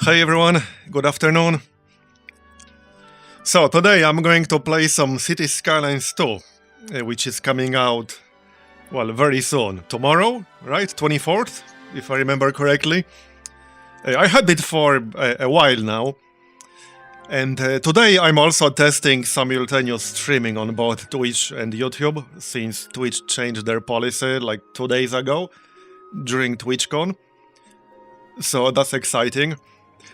Hi everyone, good afternoon. So today I'm going to play some Cities Skylines 2, which is coming out, well, very soon. Tomorrow, right? 24th, if I remember correctly. I had it for a while now. And today I'm also testing simultaneous streaming on both Twitch and YouTube, since Twitch changed their policy like 2 days ago during TwitchCon. So that's exciting.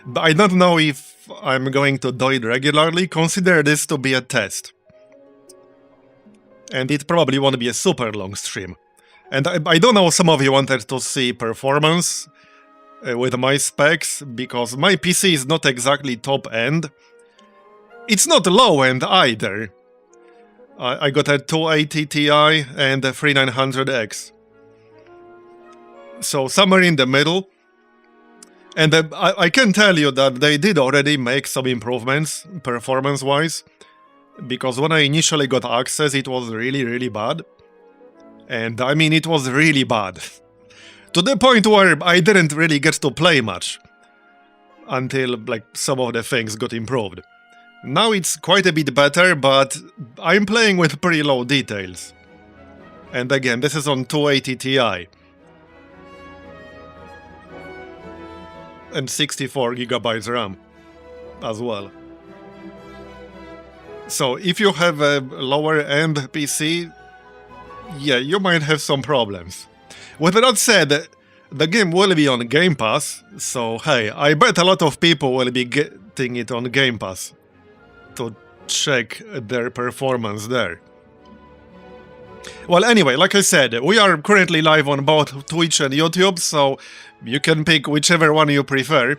But I don't know if I'm going to do it regularly. Consider this to be a test. And it probably won't be a super long stream. And I don't know, some of you wanted to see performance with my specs, because my PC is not exactly top end. It's not low end either. I got a 280 Ti and a 3900X. So somewhere in the middle. And I can tell you that they did already make some improvements, performance-wise, because when I initially got access, it was really bad. And I mean, it was really bad. To the point where I didn't really get to play much, until, like, some of the things got improved. Now it's quite a bit better, but I'm playing with pretty low details. And again, this is on 280 Ti. And 64GB RAM as well. So if you have a lower end PC, yeah, you might have some problems. With that said, the game will be on Game Pass, so hey, I bet a lot of people will be getting it on Game Pass to check their performance there. Well, anyway, like I said, we are currently live on both Twitch and YouTube, so you can pick whichever one you prefer.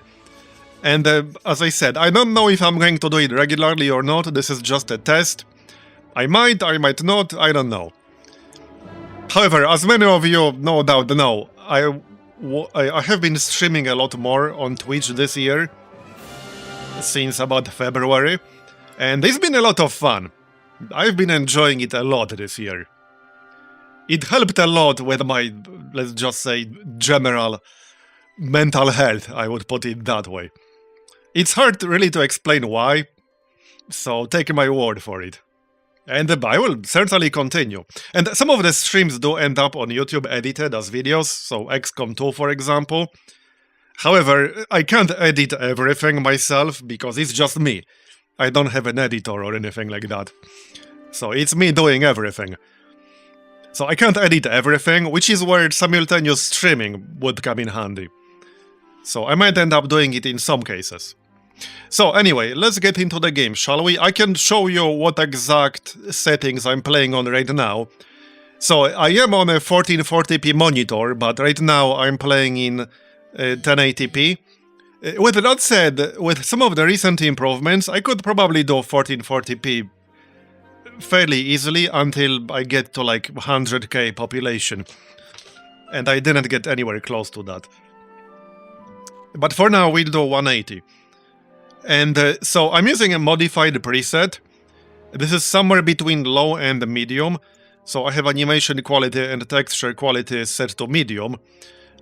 And as I said, I don't know if I'm going to do it regularly or not. This is just a test. I might not, I don't know. However, as many of you no doubt know, I have been streaming a lot more on Twitch this year, since about February, and it's been a lot of fun. I've been enjoying it a lot this year. It helped a lot with my, let's just say, general mental health, I would put it that way. It's hard really to explain why, so take my word for it. And I will certainly continue. And some of the streams do end up on YouTube edited as videos, so XCOM 2 for example. However, I can't edit everything myself because it's just me. I don't have an editor or anything like that. So it's me doing everything. So I can't edit everything, which is where simultaneous streaming would come in handy. So I might end up doing it in some cases. So anyway, let's get into the game, shall we? I can show you what exact settings I'm playing on right now. So I am on a 1440p monitor, but right now I'm playing in 1080p. With that said, with some of the recent improvements, I could probably do 1440p fairly easily until I get to like 100k population. And I didn't get anywhere close to that. But for now, we'll do 180. And so I'm using a modified preset. This is somewhere between low and medium. So I have animation quality and texture quality set to medium.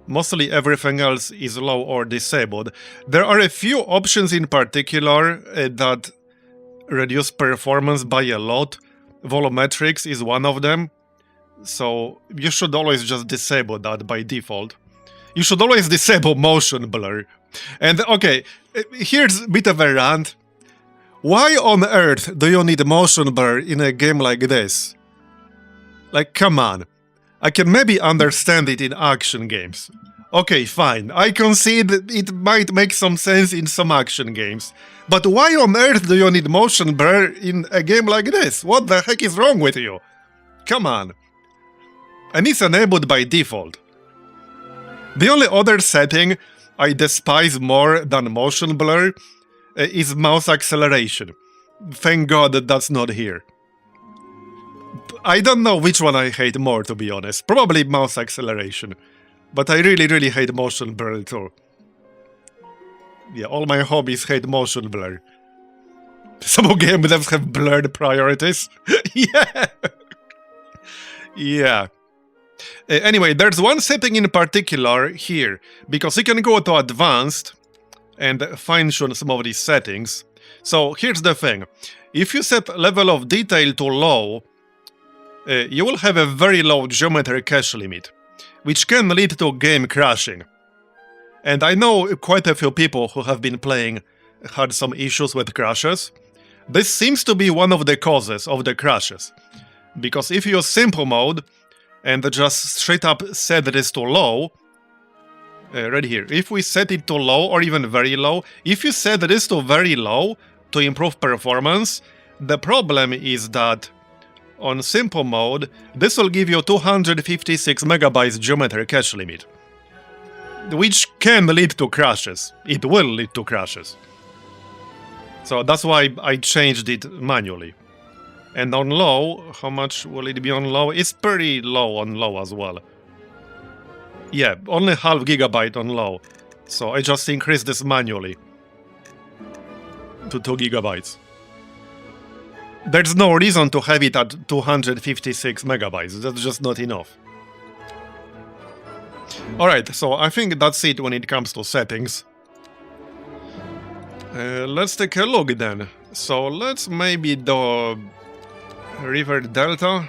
Mostly everything else is low or disabled. There are a few options in particular that reduce performance by a lot. Volumetrics is one of them. So you should always just disable that by default. You should always disable motion blur. And okay, here's a bit of a rant. Why on earth do you need motion blur in a game like this? Like, come on. I can maybe understand it in action games. Okay, fine. I concede it might make some sense in some action games. But why on earth do you need motion blur in a game like this? What the heck is wrong with you? Come on. And it's enabled by default. The only other setting I despise more than motion blur is mouse acceleration. Thank God that that's not here. I don't know which one I hate more, to be honest. Probably mouse acceleration. But I really hate motion blur too. Yeah, all my hobbies hate motion blur. Some game devs have blurred priorities. Yeah! Yeah. Anyway, there's one setting in particular here, because you can go to advanced, and fine-tune some of these settings. So here's the thing. If you set level of detail to low, you will have a very low geometry cache limit, which can lead to game crashing. And I know quite a few people who have been playing had some issues with crashes. This seems to be one of the causes of the crashes. Because if you use simple mode and just straight up set this to low, right here, if we set it to low or even very low, if you set this to very low to improve performance, the problem is that on simple mode, this will give you 256 megabytes geometry cache limit, which can lead to crashes. It will lead to crashes. So that's why I changed it manually. And on low, how much will it be on low? It's pretty low on low as well. Yeah, only half gigabyte on low. So I just increased this manually to 2 gigabytes. There's no reason to have it at 256 megabytes. That's just not enough. Alright, so I think that's it when it comes to settings. Let's take a look then. So let's maybe do River Delta.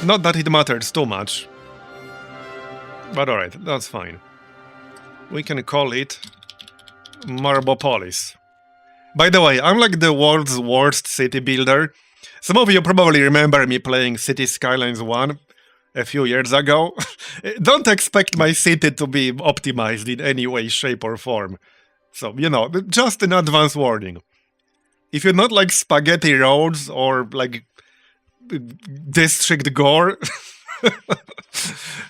Not that it matters too much. But alright, that's fine. We can call it Marbopolis. By the way, I'm like the world's worst city builder. Some of you probably remember me playing Cities Skylines 1 a few years ago. Don't expect my city to be optimized in any way, shape or form. So, you know, just an advance warning. If you're not like spaghetti roads or like District Gore,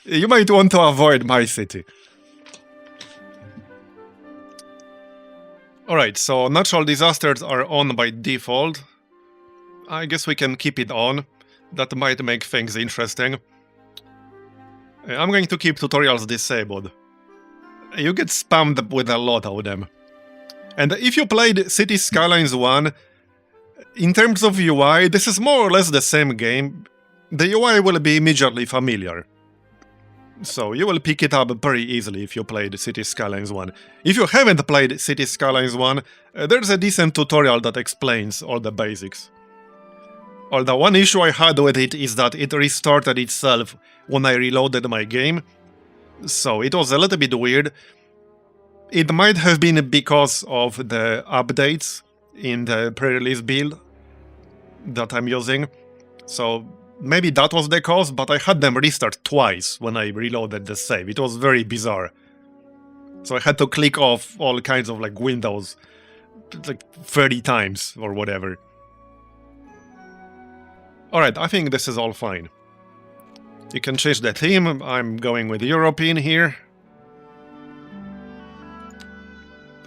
you might want to avoid my city. Alright, so natural disasters are on by default. I guess we can keep it on. That might make things interesting. I'm going to keep tutorials disabled. You get spammed with a lot of them. And if you played Cities Skylines 1, in terms of UI, this is more or less the same game. The UI will be immediately familiar. So you will pick it up pretty easily if you played Cities Skylines 1. If you haven't played Cities Skylines 1, there's a decent tutorial that explains all the basics. Although one issue I had with it is that it restarted itself when I reloaded my game. So it was a little bit weird. It might have been because of the updates in the pre-release build that I'm using. So maybe that was the cause, but I had them restart twice when I reloaded the save. It was very bizarre. So I had to click off all kinds of like windows like 30 times or whatever. Alright, I think this is all fine. You can change the theme. I'm going with European here.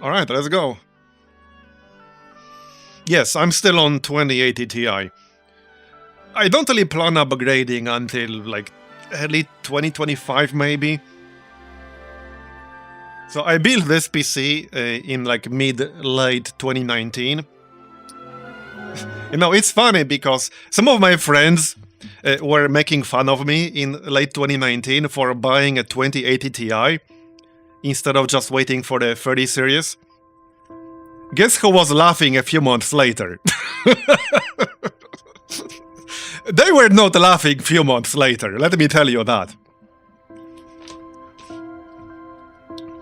Alright, let's go. Yes, I'm still on 2080 Ti. I don't really plan upgrading until like early 2025 maybe. So I built this PC in like mid-late 2019. You know, it's funny because some of my friends were making fun of me in late 2019 for buying a 2080 Ti instead of just waiting for the 30 series. Guess who was laughing a few months later? They were not laughing a few months later, let me tell you that.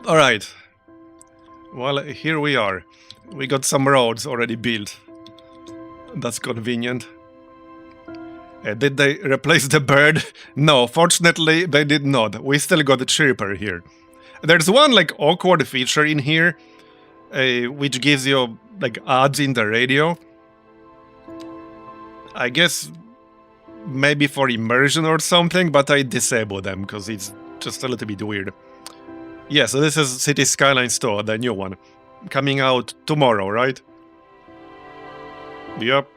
Alright. Well, here we are. We got some roads already built. That's convenient. Did they replace the bird? No, fortunately they did not. We still got a chirper here. There's one like awkward feature in here, which gives you like ads in the radio. I guess maybe for immersion or something, but I disabled them because it's just a little bit weird. Yeah, so this is Cities Skylines 2, the new one. Coming out tomorrow, right? Yep.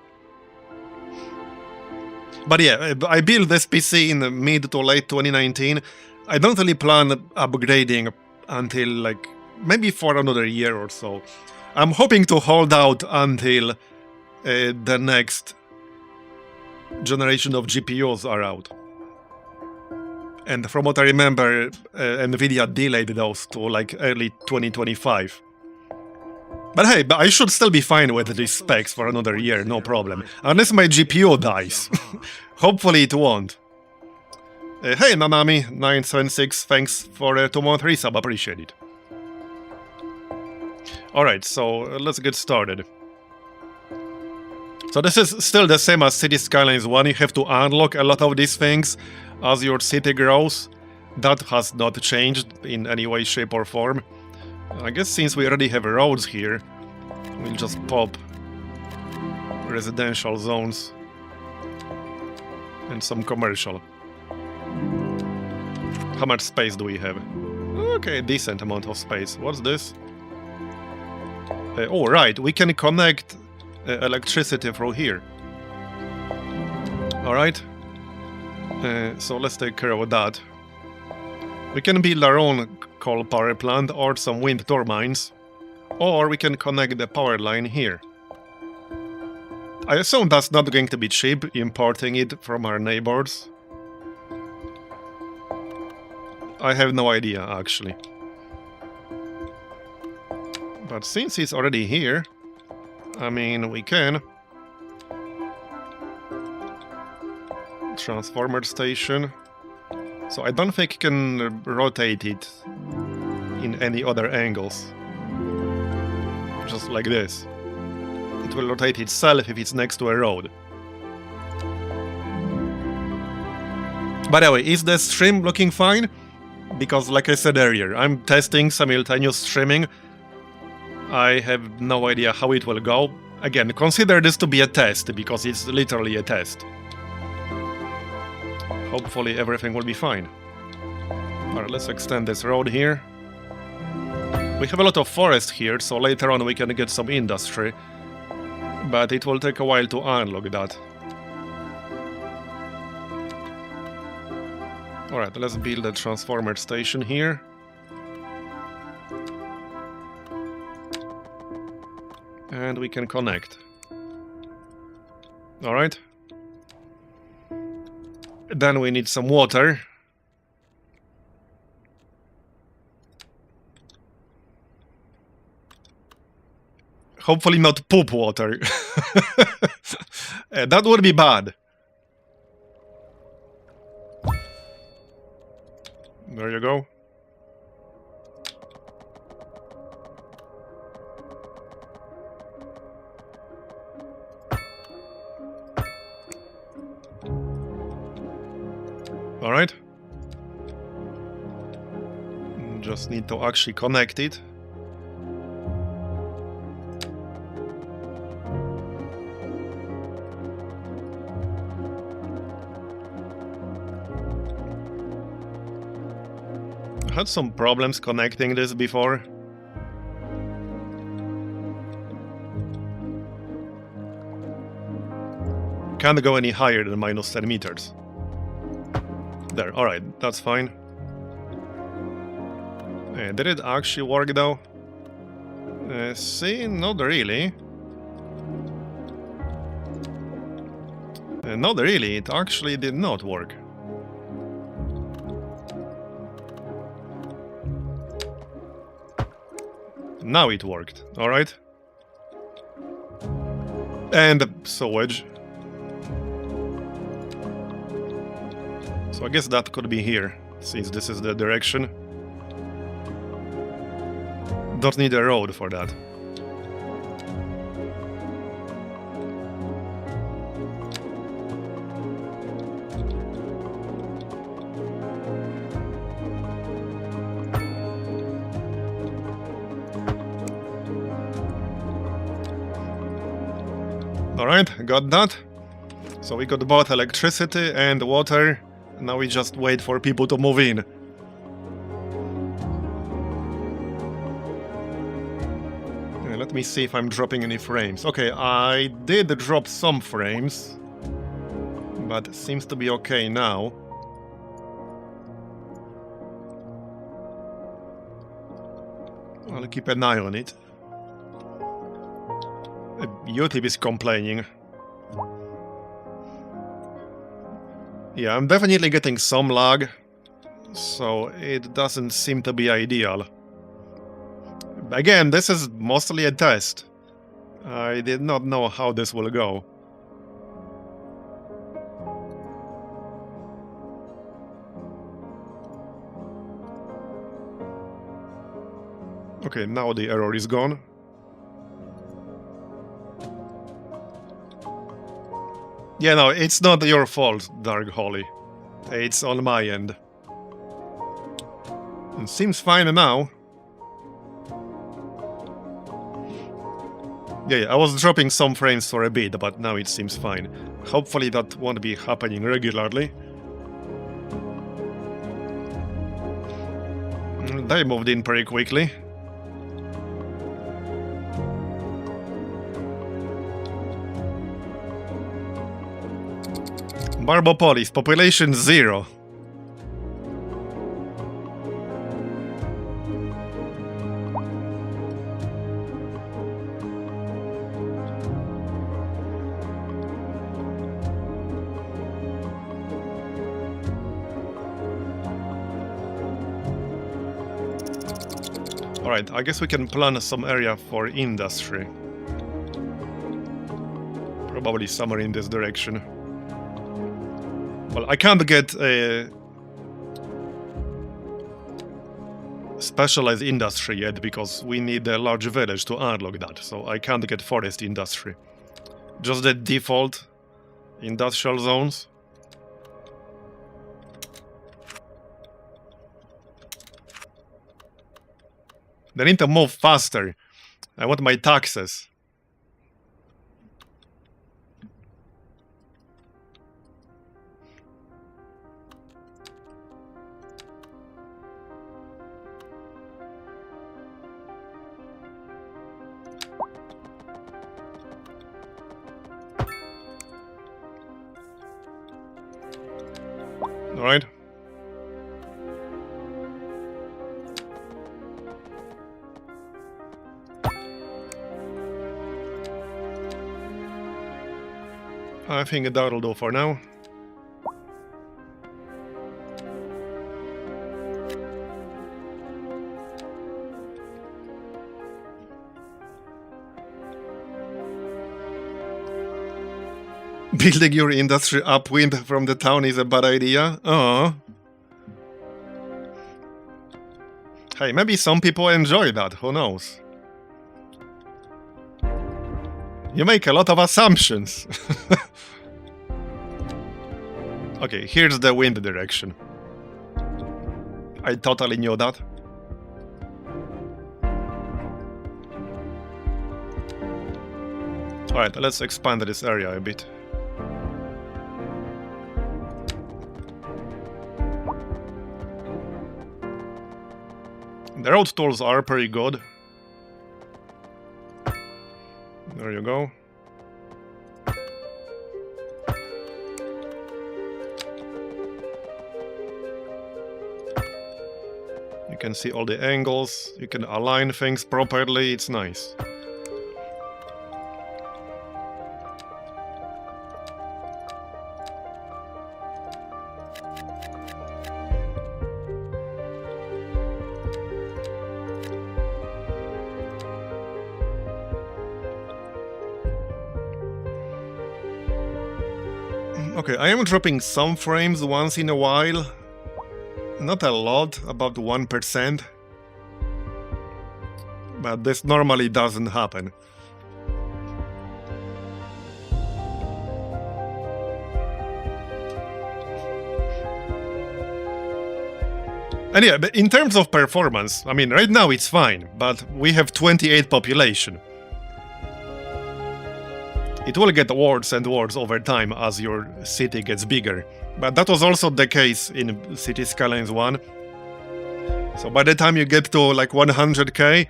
But yeah, I built this PC in mid to late 2019. I don't really plan upgrading until like maybe for another year or so. I'm hoping to hold out until the next generation of GPUs are out. And from what I remember, Nvidia delayed those to like early 2025. But hey, but I should still be fine with these specs for another year, no problem. Unless my GPU dies. Hopefully it won't. Hey Nanami976, thanks for a 2-month resub, appreciate it. Alright, so let's get started. So this is still the same as Cities Skylines 1, you have to unlock a lot of these things as your city grows. That has not changed in any way, shape or form. I guess since we already have roads here, we'll just pop residential zones and some commercial. How much space do we have? Okay, decent amount of space. What's this? Oh, right, we can connect electricity through here. Alright. So let's take care of that. We can build our own coal power plant or some wind turbines. Or we can connect the power line here. I assume that's not going to be cheap, importing it from our neighbors. I have no idea, actually. But since it's already here, I mean, we can. Transformer station. So I don't think you can rotate it in any other angles. Just like this. It will rotate itself if it's next to a road. By the way, is the stream looking fine? Because like I said earlier, I'm testing simultaneous streaming. I have no idea how it will go. Again, consider this to be a test, because it's literally a test. Hopefully everything will be fine. Alright, let's extend this road here. We have a lot of forest here, so later on we can get some industry. But it will take a while to unlock that. Alright, let's build a transformer station here. And we can connect. Alright. Then we need some water. Hopefully not poop water. That would be bad. There you go. Alright. Just need to actually connect it. I had some problems connecting this before. Can't go any higher than minus 10 meters. There, alright, that's fine. Did it actually work though? See, not really. Not really, it actually did not work. Now it worked, alright. And sewage. So I guess that could be here, since this is the direction. Don't need a road for that. Alright, got that. So we got both electricity and water. Now we just wait for people to move in. Let me see if I'm dropping any frames. Okay, I did drop some frames, but it seems to be okay now. I'll keep an eye on it. YouTube is complaining. Yeah, I'm definitely getting some lag, so it doesn't seem to be ideal. Again, this is mostly a test. I did not know how this will go. Okay, now the error is gone. Yeah, no, it's not your fault, Dark Holly. It's on my end. It seems fine now. Yeah, I was dropping some frames for a bit, but now it seems fine. Hopefully that won't be happening regularly. They moved in pretty quickly. Marbopolis, population 0. Alright, I guess we can plan some area for industry. Probably somewhere in this direction. Well, I can't get a specialized industry yet because we need a large village to unlock that, so I can't get forest industry. Just the default industrial zones. They need to move faster. I want my taxes. All right. I think that'll do for now. Building your industry upwind from the town is a bad idea. Oh. Hey, maybe some people enjoy that, who knows? You make a lot of assumptions. Okay, here's the wind direction. I totally knew that. Alright, let's expand this area a bit. The road tools are pretty good. There you go. You can see all the angles, you can align things properly, it's nice. Okay, I am dropping some frames once in a while. Not a lot, about 1%. But this normally doesn't happen. And yeah, but in terms of performance, I mean, right now it's fine, but we have 28 population. It will get worse and worse over time as your city gets bigger. But that was also the case in Cities Skylines 1. So by the time you get to like 100k,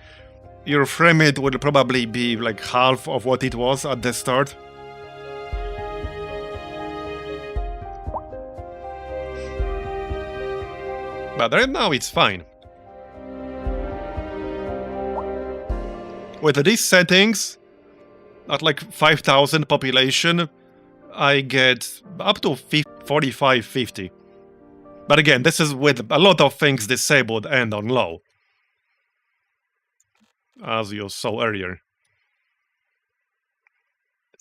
your frame rate will probably be like half of what it was at the start. But right now it's fine. With these settings, at like 5,000 population, I get up to 45, 50. But again, this is with a lot of things disabled and on low. as you saw earlier.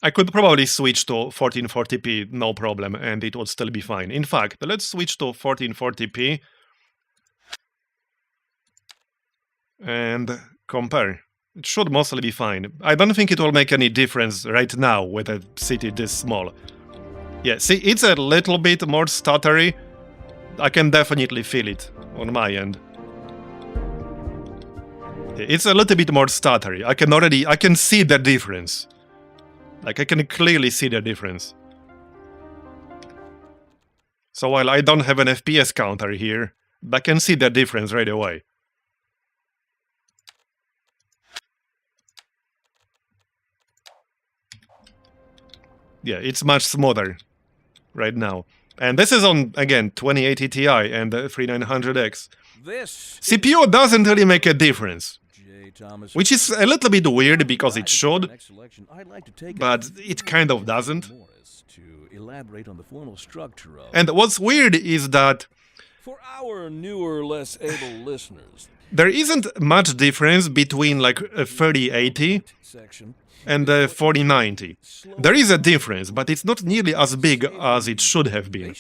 I could probably switch to 1440p, no problem, and it would still be fine. In fact, let's switch to 1440p and compare. It should mostly be fine. I don't think it will make any difference right now with a city this small. Yeah, see, it's a little bit more stuttery. I can definitely feel it on my end. It's a little bit more stuttery. I can see the difference. Like, I can clearly see the difference. So while I don't have an FPS counter here, I can see the difference right away. Yeah, it's much smoother right now. And this is on, again, 2080 Ti and 3900X. CPU doesn't really make a difference. Which is a little bit weird because it should, but it kind of doesn't. And what's weird is that for our newer, less able listeners, there isn't much difference between like a 3080 and a 4090. There is a difference, but it's not nearly as big as it should have been.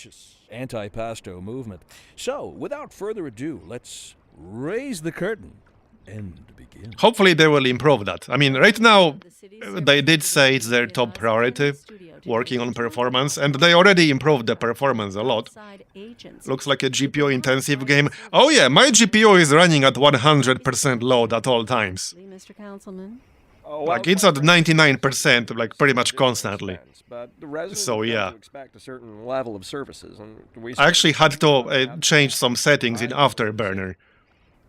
Anti-pasto movement. So, without further ado, let's raise the curtain. Hopefully they will improve that. I mean, right now, they did say it's their top priority, working on performance, and they already improved the performance a lot. Looks like a GPU-intensive game. Oh yeah, my GPU is running at 100% load at all times. Like, it's at 99%, like, pretty much constantly. So yeah. I actually had to change some settings in Afterburner.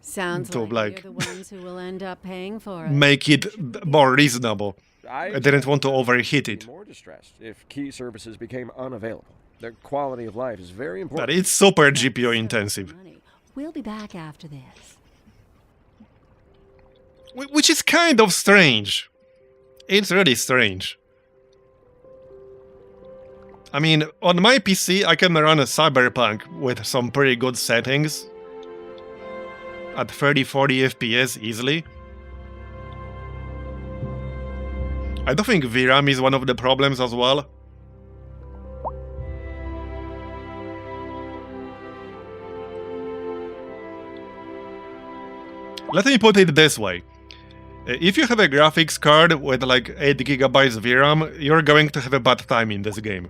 Sounds to, like you're the ones who will end up paying for it. Make it more reasonable. I didn't want to overheat it. More distressed if key services became unavailable. Their quality of life is very important. But it's super GPU intensive. We'll be back after this. Which is kind of strange. It's really strange. I mean, on my PC I can run a Cyberpunk with some pretty good settings. At 30-40 FPS easily. I don't think VRAM is one of the problems as well. Let me put it this way. If you have a graphics card with like 8 GB VRAM, you're going to have a bad time in this game.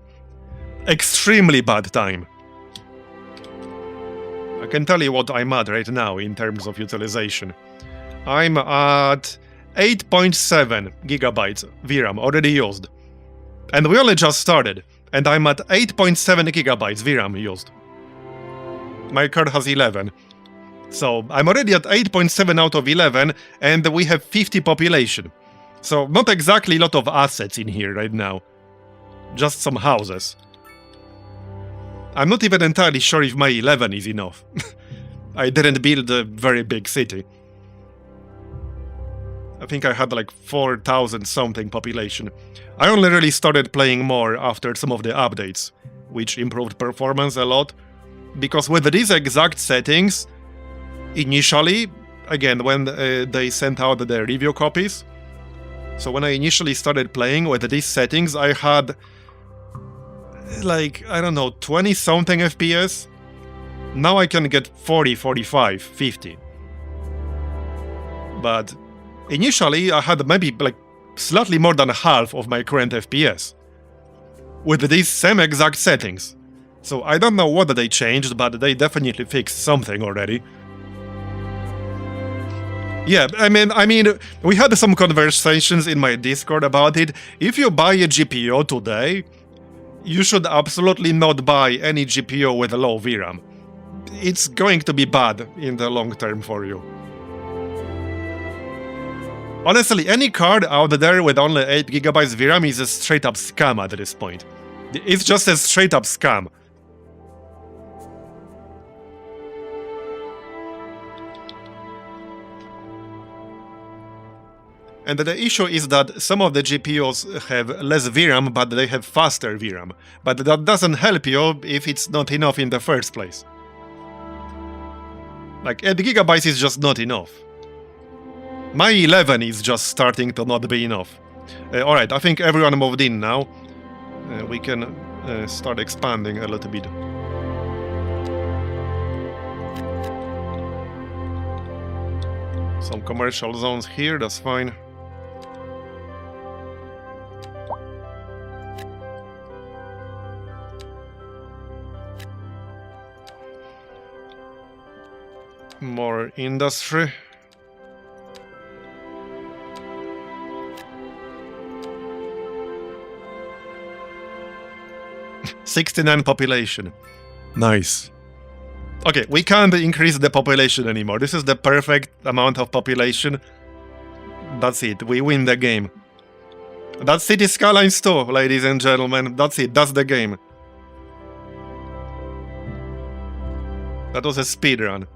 Extremely bad time. I can tell you what I'm at right now in terms of utilization. I'm at 8.7 gigabytes VRAM already used. And we only just started. And I'm at 8.7 gigabytes VRAM used. My card has 11. So I'm already at 8.7 out of 11, and we have 50 population. So not exactly a lot of assets in here right now. Just some houses. I'm not even entirely sure if my 11 is enough. I didn't build a very big city. I think I had like 4,000 something population. I only really started playing more after some of the updates, which improved performance a lot. Because with these exact settings, initially, again, when they sent out the review copies, so when I initially started playing with these settings, I had like, I don't know, 20 something FPS. Now I can get 40, 45, 50. But initially I had maybe like slightly more than half of my current FPS with these same exact settings. So I don't know what they changed, but they definitely fixed something already. Yeah, I mean, we had some conversations in my Discord about it. If you buy a GPU today, you should absolutely not buy any GPU with a low VRAM. It's going to be bad in the long term for you. Honestly, any card out there with only 8 GB VRAM is a straight up scam at this point. It's just a straight up scam. And the issue is that some of the GPUs have less VRAM, but they have faster VRAM. But that doesn't help you if it's not enough in the first place. Like, 8 GB is just not enough. My 11 is just starting to not be enough. Alright, I think everyone moved in now. We can start expanding a little bit. Some commercial zones here, that's fine. More industry. $69 population. Nice. Okay, we can't increase the population anymore. This is the perfect amount of population. That's it. We win the game. That's Cities Skylines 2, ladies and gentlemen. That's it. That's the game. That was a speed run.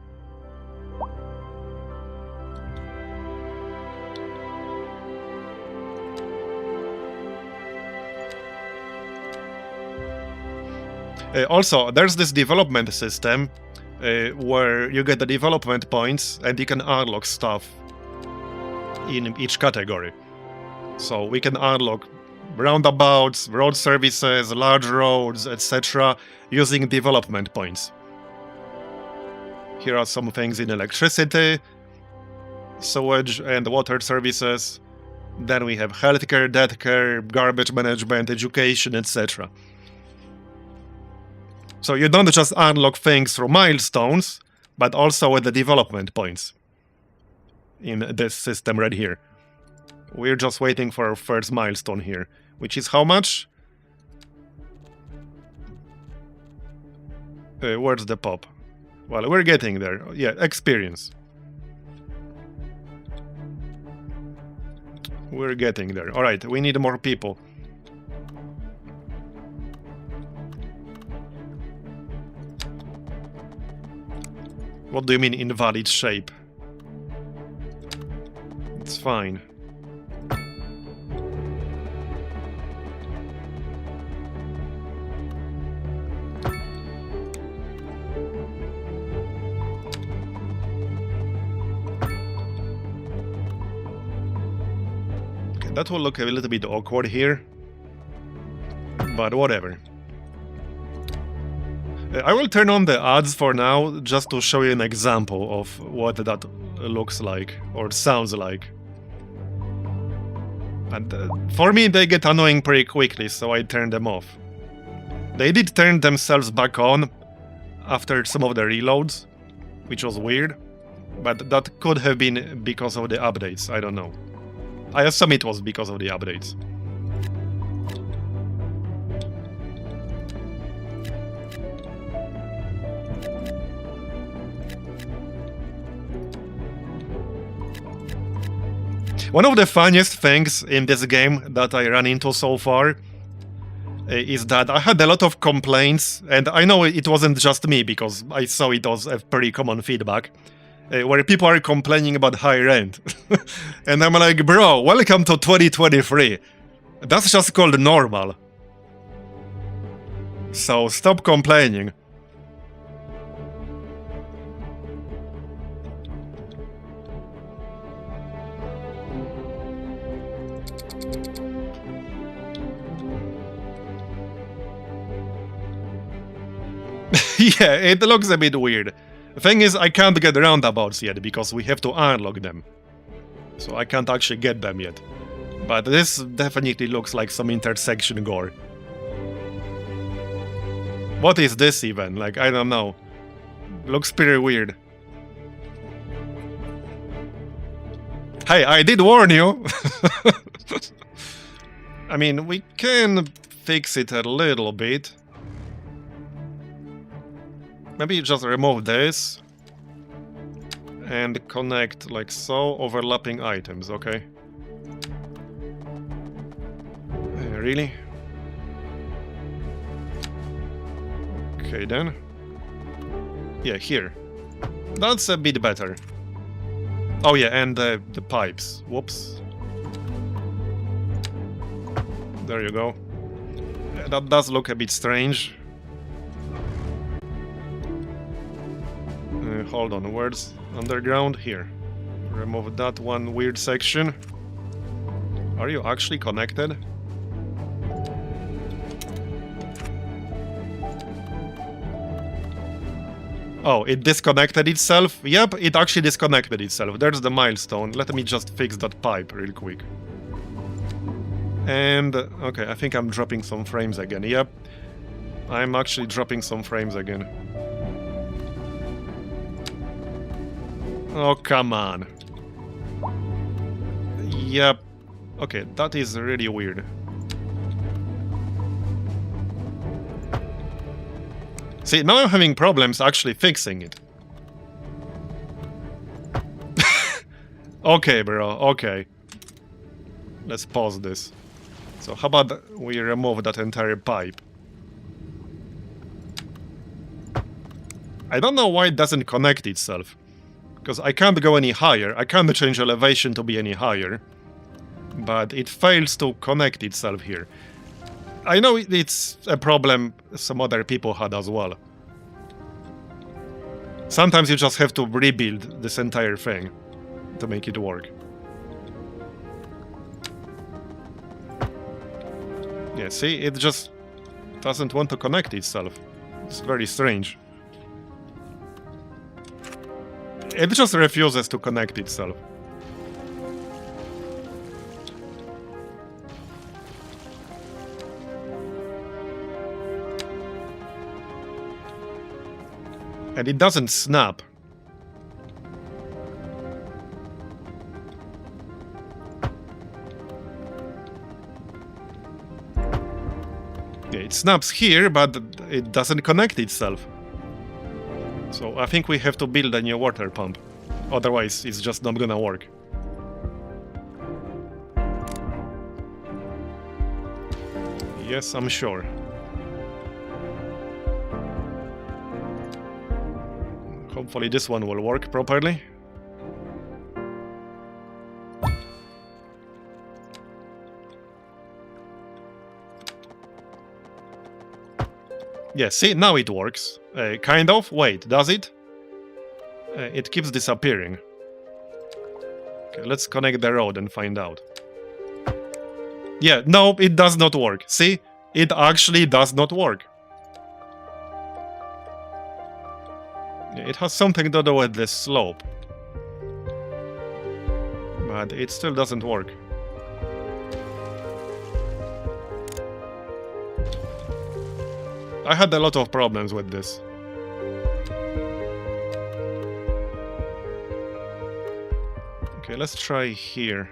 Also, there's this development system where you get the development points and you can unlock stuff in each category. So we can unlock roundabouts, road services, large roads, etc. using development points. Here are some things in electricity, sewage and water services. Then we have healthcare, death care, garbage management, education, etc. So you don't just unlock things through milestones, but also with the development points in this system right here. We're just waiting for our first milestone here, which is how much? Where's the pop? Well, we're getting there. Yeah, experience. We're getting there. Alright, we need more people. What do you mean invalid shape? It's fine. Okay, that will look a little bit awkward here, but whatever. I will turn on the ads for now, just to show you an example of what that looks like, or sounds like. And for me, they get annoying pretty quickly, so I turn them off. They did turn themselves back on after some of the reloads, which was weird, but that could have been because of the updates, I don't know. I assume it was because of the updates. One of the funniest things in this game that I ran into so far is that I had a lot of complaints, and I know it wasn't just me because I saw it was a pretty common feedback, where people are complaining about high rent. And I'm like, bro, welcome to 2023. That's just called normal. So stop complaining. Yeah, it looks a bit weird. The thing is, I can't get roundabouts yet because we have to unlock them. So I can't actually get them yet. But this definitely looks like some intersection gore. What is this even? Like, I don't know. Looks pretty weird. Hey, I did warn you! I mean, we can fix it a little bit. Maybe just remove this and connect like so, overlapping items, okay? Really? Okay then. Yeah, here. That's a bit better. Oh yeah, and the pipes. Whoops. There you go. Yeah, that does look a bit strange. Hold on, where's underground? Here. Remove that one weird section. Are you actually connected? Oh, it disconnected itself? Yep, it actually disconnected itself. There's the milestone. Let me just fix that pipe real quick. And, okay, I think I'm dropping some frames again. Yep, I'm actually dropping some frames again. Oh, come on. Yep. Okay, that is really weird. See, now I'm having problems actually fixing it. Okay, bro, okay. Let's pause this. So how about we remove that entire pipe? I don't know why it doesn't connect itself. Because I can't go any higher. I can't change elevation to be any higher. But it fails to connect itself here. I know it's a problem some other people had as well. Sometimes you just have to rebuild this entire thing to make it work. Yeah, see, it just doesn't want to connect itself. It's very strange. It just refuses to connect itself. And it doesn't snap. Yeah, it snaps here, but it doesn't connect itself. So I think we have to build a new water pump. Otherwise, it's just not gonna work. Yes, I'm sure. Hopefully this one will work properly. Yeah, see, now it works. Kind of. Wait, does it? It keeps disappearing. Okay, let's connect the road and find out. Yeah, no, it does not work. See? It actually does not work. Yeah, it has something to do with the slope. But it still doesn't work. I had a lot of problems with this. Okay, let's try here.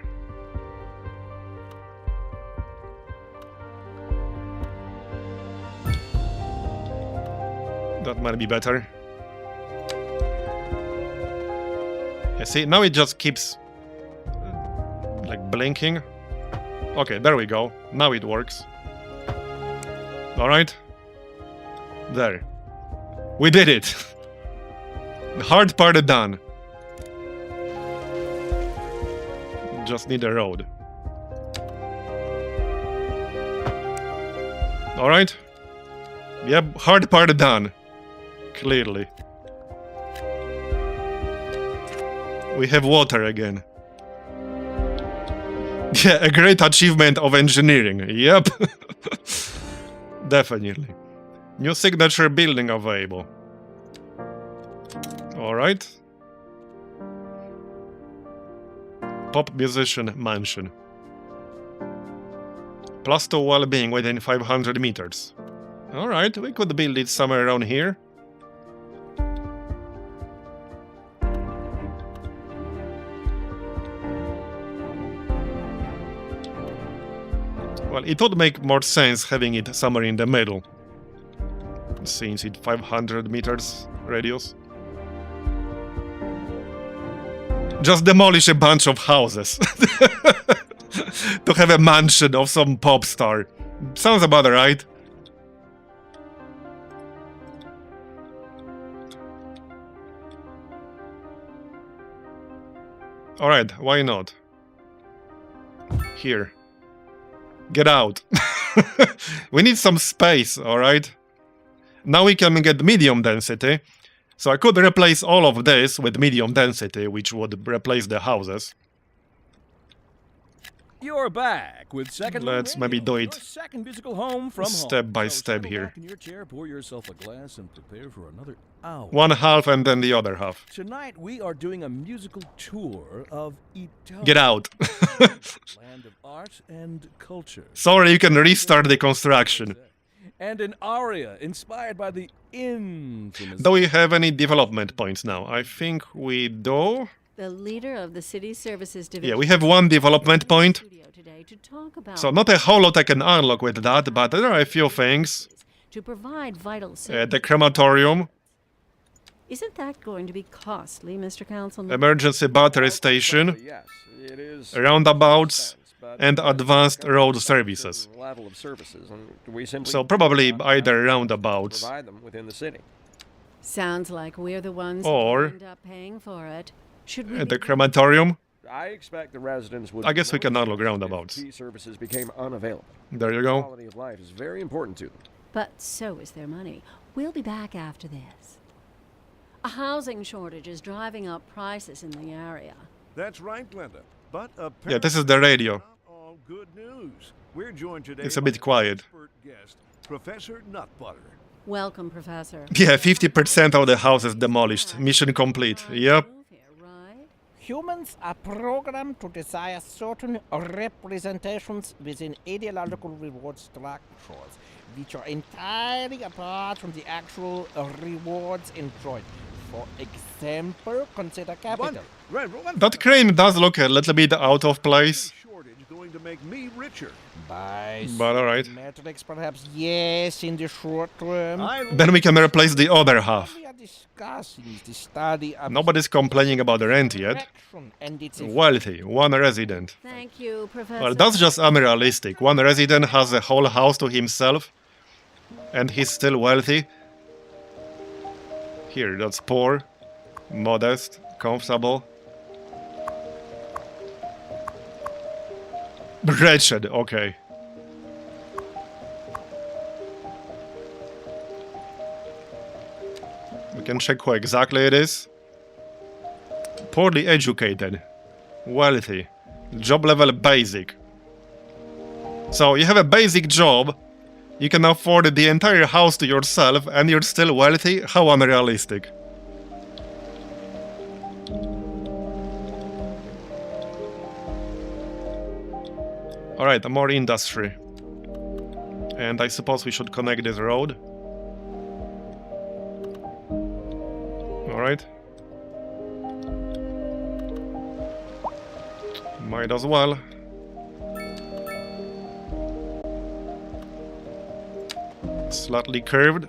That might be better. Yeah, see, now it just keeps like blinking. Okay, there we go. Now it works. Alright. There. We did it! The hard part done. Just need a road. Alright. Yep, hard part done. Clearly. We have water again. Yeah, a great achievement of engineering. Yep. Definitely. New signature building available. Alright. Pop musician mansion. +2 well-being within 500 meters. Alright, we could build it somewhere around here. Well, it would make more sense having it somewhere in the middle. Since it's 500 meters radius. Just demolish a bunch of houses. To have a mansion of some pop star. Sounds about right. Alright, why not? Here. Get out. We need some space, alright? Now we can get medium density. So I could replace all of this with medium density, which would replace the houses. You're back with second. Let's maybe do it Your second musical home from step home. by So step settle here. back in your chair, pour yourself a glass, and prepare for another hour. One half and then the other half. Tonight we are doing a musical tour of Italy. Get out. Land of art and culture. Sorry, you can restart the construction. And an aria inspired by the infamous... Do we have any development points now? I think we do. The leader of the city services division. Yeah, we have one development point. Studio today to talk about So not a whole lot I can unlock with that, but there are a few things. to provide vital services. The crematorium, Isn't that going to be costly, Mr. Councilman? emergency battery station, Yes, it is. roundabouts, expense, but and the advanced government road has a services. certain level of services, and we simply So do probably not either have to roundabouts provide them within the city. Sounds like we're the ones Or- who end up paying for it. Should we the be crematorium. I expect the residents would. I guess we be more can unlock upset if roundabouts. Key services became unavailable. There you go. Quality of life is very important to them. But so is their money. We'll be back after this. A housing shortage is driving up prices in the area. That's right, Glenda. But Yeah, this is the radio. not all good news. We're joined today It's a by bit an quiet. expert guest, Professor Nutbutter. Welcome, Professor. Yeah, 50% of the house is demolished. Mission complete. Yep. Move here, right? Humans are programmed to desire certain representations within ideological reward structures, which are entirely apart from the actual rewards enjoyed. For example, consider capital. That crane does look a little bit out of place. Shortage going to make me richer. By But alright. metrics, perhaps yes, in the short term. Then we can replace the other half. We are discussing is the study of Nobody's complaining about the rent yet. direction and its Wealthy, one resident. Thank you, Professor. Well, that's just unrealistic. One resident has a whole house to himself, and he's still wealthy. Here, that's poor, modest, comfortable. Wretched, okay. We can check who exactly it is. Poorly educated, wealthy, job level basic. So you have a basic job, you can afford the entire house to yourself, and you're still wealthy? How unrealistic. Alright, more industry. And I suppose we should connect this road. Alright. Might as well. Slightly curved.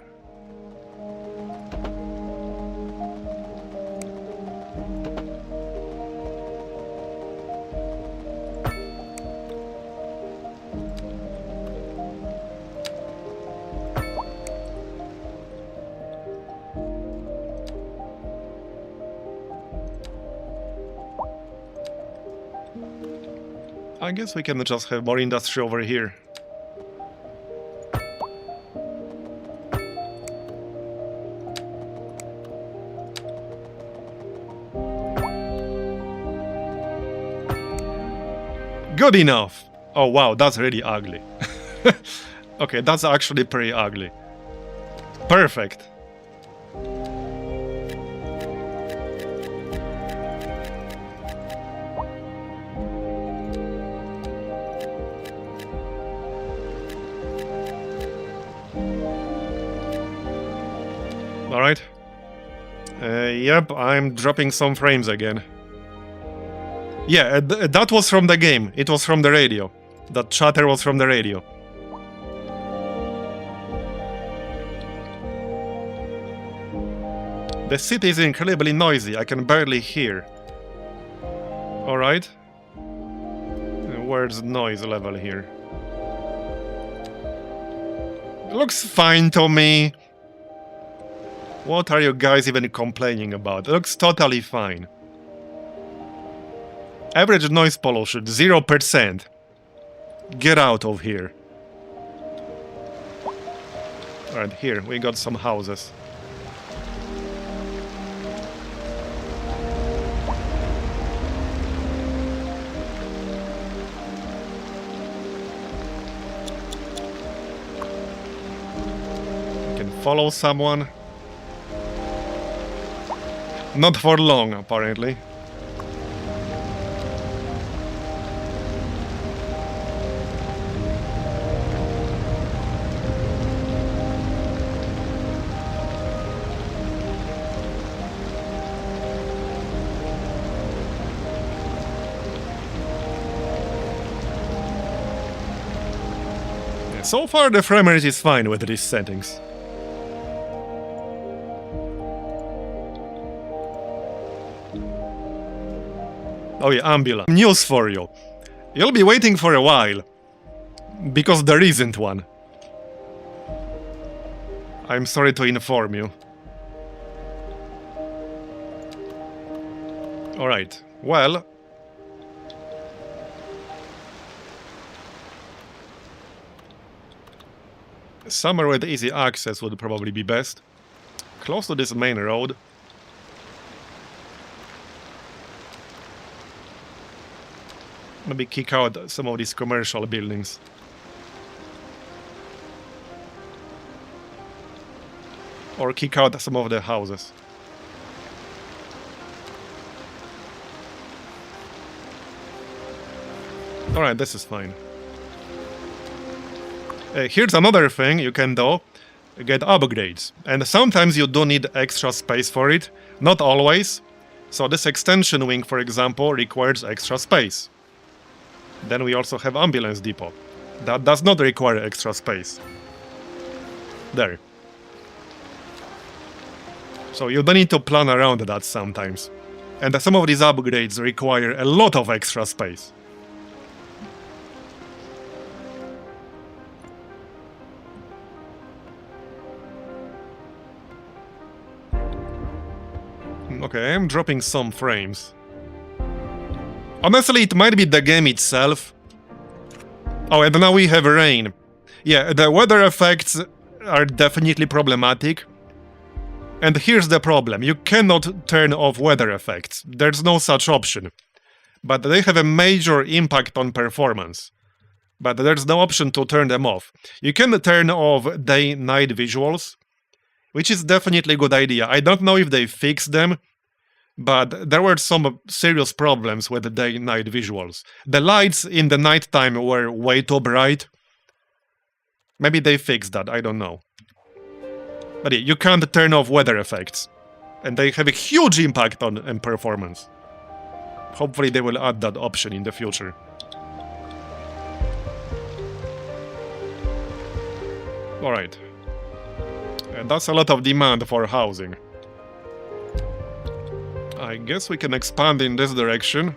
I guess we can just have more industry over here. Good enough! Oh wow, that's really ugly. Okay, that's actually pretty ugly. Perfect. Alright. Yep, I'm dropping some frames again. Yeah, that was from the game. It was from the radio. That chatter was from the radio. The city is incredibly noisy. I can barely hear. Alright. Where's noise level here? Looks fine to me. What are you guys even complaining about? It looks totally fine. Average noise pollution, 0%. Get out of here. Alright, here, we got some houses. follow someone. Not for long, apparently. So far, the frame rate is fine with these settings. Oh yeah, ambulance. News for you. You'll be waiting for a while. Because there isn't one. I'm sorry to inform you. Alright, well... somewhere with easy access would probably be best. Close to this main road. Maybe kick out some of these commercial buildings. Or kick out some of the houses. Alright, this is fine. Here's another thing you can do. Get upgrades. And sometimes you do need extra space for it. Not always. So this extension wing, for example, requires extra space. Then we also have ambulance depot. That does not require extra space. There. So you don't need to plan around that sometimes. And some of these upgrades require a lot of extra space. Okay, I'm dropping some frames. Honestly, it might be the game itself. Oh, and now we have rain. Yeah, the weather effects are definitely problematic. And here's the problem. You cannot turn off weather effects. There's no such option. But they have a major impact on performance. But there's no option to turn them off. You can turn off day-night visuals, which is definitely a good idea. I don't know if they fixed them, but there were some serious problems with the day-night visuals. The lights in the nighttime were way too bright. Maybe they fixed that, I don't know. But yeah, you can't turn off weather effects. And they have a huge impact on performance. Hopefully they will add that option in the future. Alright. And that's a lot of demand for housing. I guess we can expand in this direction.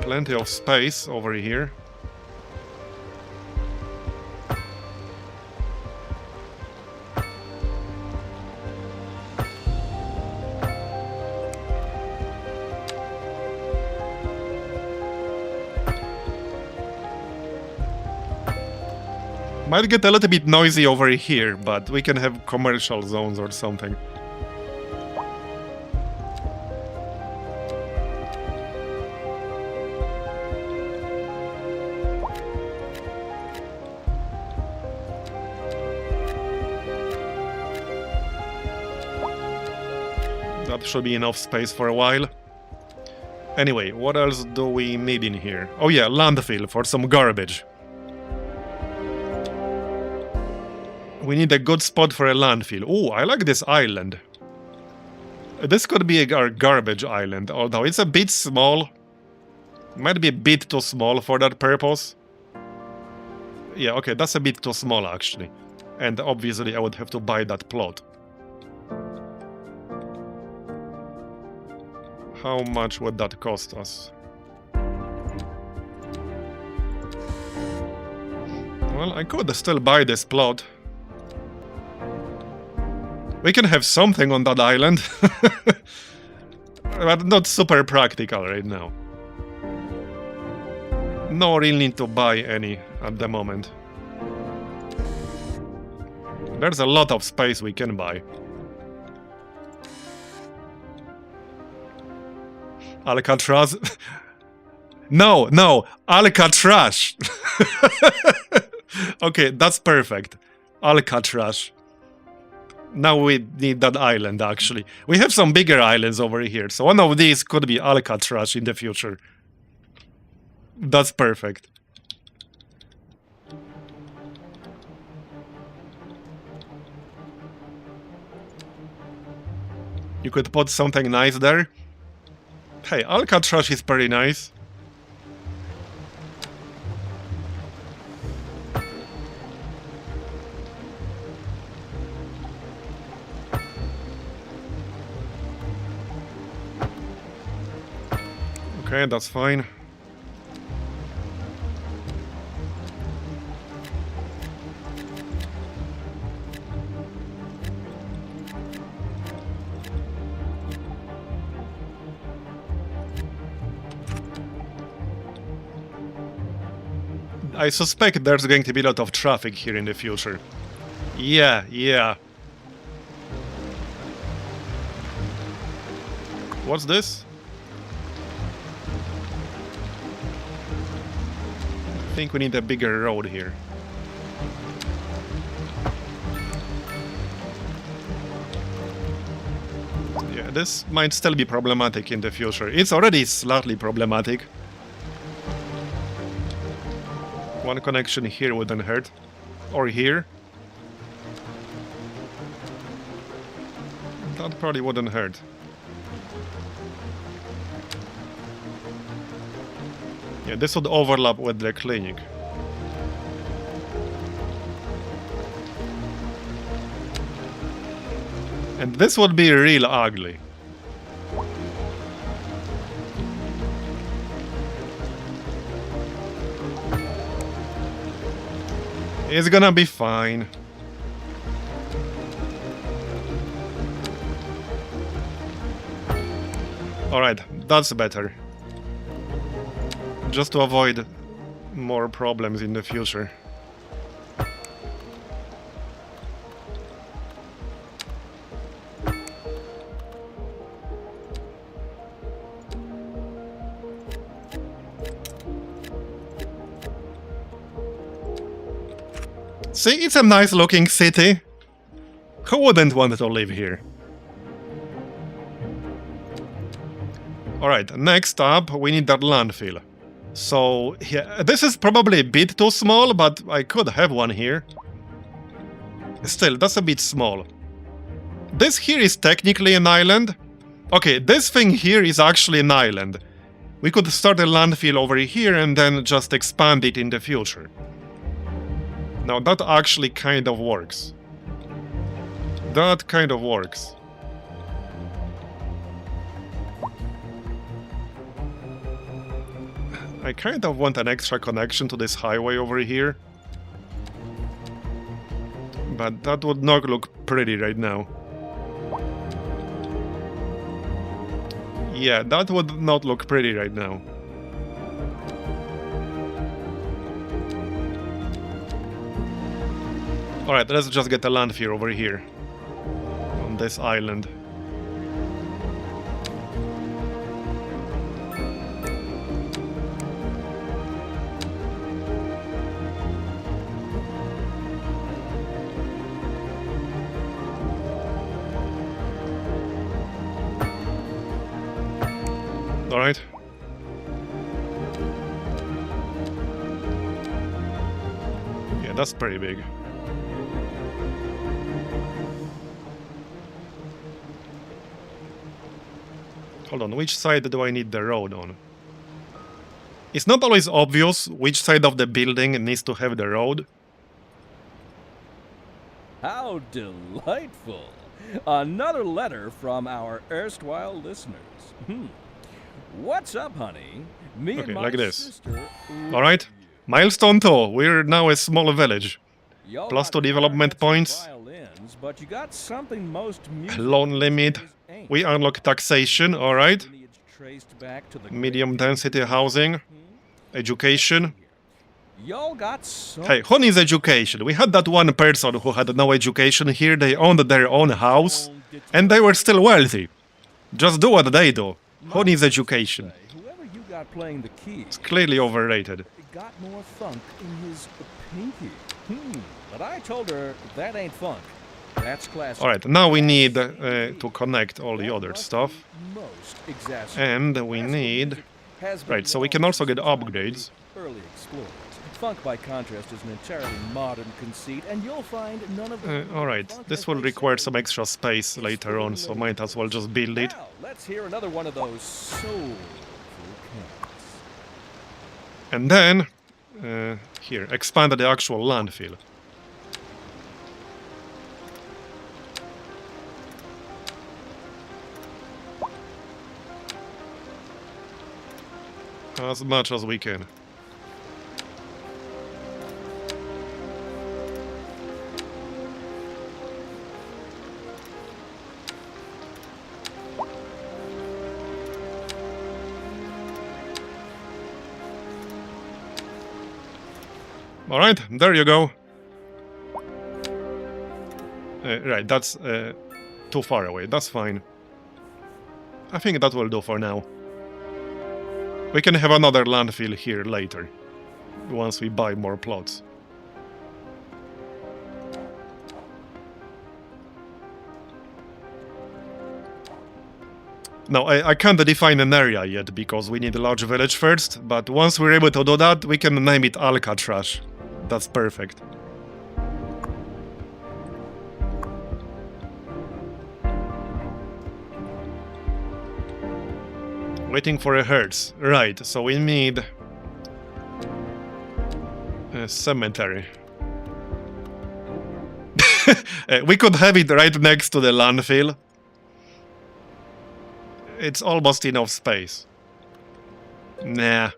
Plenty of space over here. Might get a little bit noisy over here, but we can have commercial zones or something. That should be enough space for a while. Anyway, what else do we need in here? Oh yeah, landfill for some garbage. We need a good spot for a landfill. Oh, I like this island. This could be our garbage island, although it's a bit small. Might be a bit too small for that purpose. Yeah, okay, that's a bit too small actually. And obviously I would have to buy that plot. How much would that cost us? Well, I could still buy this plot. We can have something on that island. But not super practical right now. No real need to buy any at the moment. There's a lot of space we can buy. Alcatraz? No, Alcatraz! Okay, that's perfect. Alcatraz. Now we need that island, actually. We have some bigger islands over here, so one of these could be Alcatraz in the future. That's perfect. You could put something nice there. Hey, Alcatraz is pretty nice. Okay, that's fine. I suspect there's going to be a lot of traffic here in the future. Yeah. What's this? I think we need a bigger road here. Yeah, this might still be problematic in the future. It's already slightly problematic. One connection here wouldn't hurt. Or here. That probably wouldn't hurt. Yeah, this would overlap with the clinic. And this would be real ugly. It's gonna be fine. Alright, that's better. Just to avoid more problems in the future. See, it's a nice looking city. Who wouldn't want to live here? Alright, next up we need that landfill. So, yeah, this is probably a bit too small, but I could have one here. Still, that's a bit small. This here is technically an island. Okay, this thing here is actually an island. We could start a landfill over here and then just expand it in the future. Now that actually kind of works. That kind of works. I kind of want an extra connection to this highway over here. But that would not look pretty right now. Yeah, that would not look pretty right now. Alright, let's just get a landfill over here. On this island. Alright. Yeah, that's pretty big. Hold on, which side do I need the road on? It's not always obvious which side of the building needs to have the road. How delightful! Another letter from our erstwhile listeners. What's up, honey? Me and my like this. sister Alright. Milestone 2. We're now a small village. Y'all Plus got 2 development clarinets and points. violins, but you got something most musical Loan limit. ain't. We unlock taxation, alright. Lineage traced back to the Medium great density housing. Education. Y'all got so Hey, who needs education? We had that one person who had no education here. They owned their own house. And they were still wealthy. Just do what they do. Who needs education? whoever you got about playing the keys. It's clearly overrated. It got more funk in his pinky. But I told her that ain't funk. That's classic. Alright, now we need to connect all the other stuff. Most exacerbated. And we need... Right, so we can also get upgrades. Early explorers. Funk, by contrast, is an entirely modern conceit, and you'll find none of the Alright, this will require some extra space later on, so might as well just build it. Now, let's hear another one of those soulful cats. And then, here, expand the actual landfill. As much as we can. Alright, there you go. Right, that's too far away, that's fine. I think that will do for now. We can have another landfill here later, once we buy more plots. No, I can't define an area yet, because we need a large village first, but once we're able to do that, we can name it Alcatraz. That's perfect. Waiting for a hearse. Right, so we need a cemetery. We could have it right next to the landfill. It's almost enough space. Nah.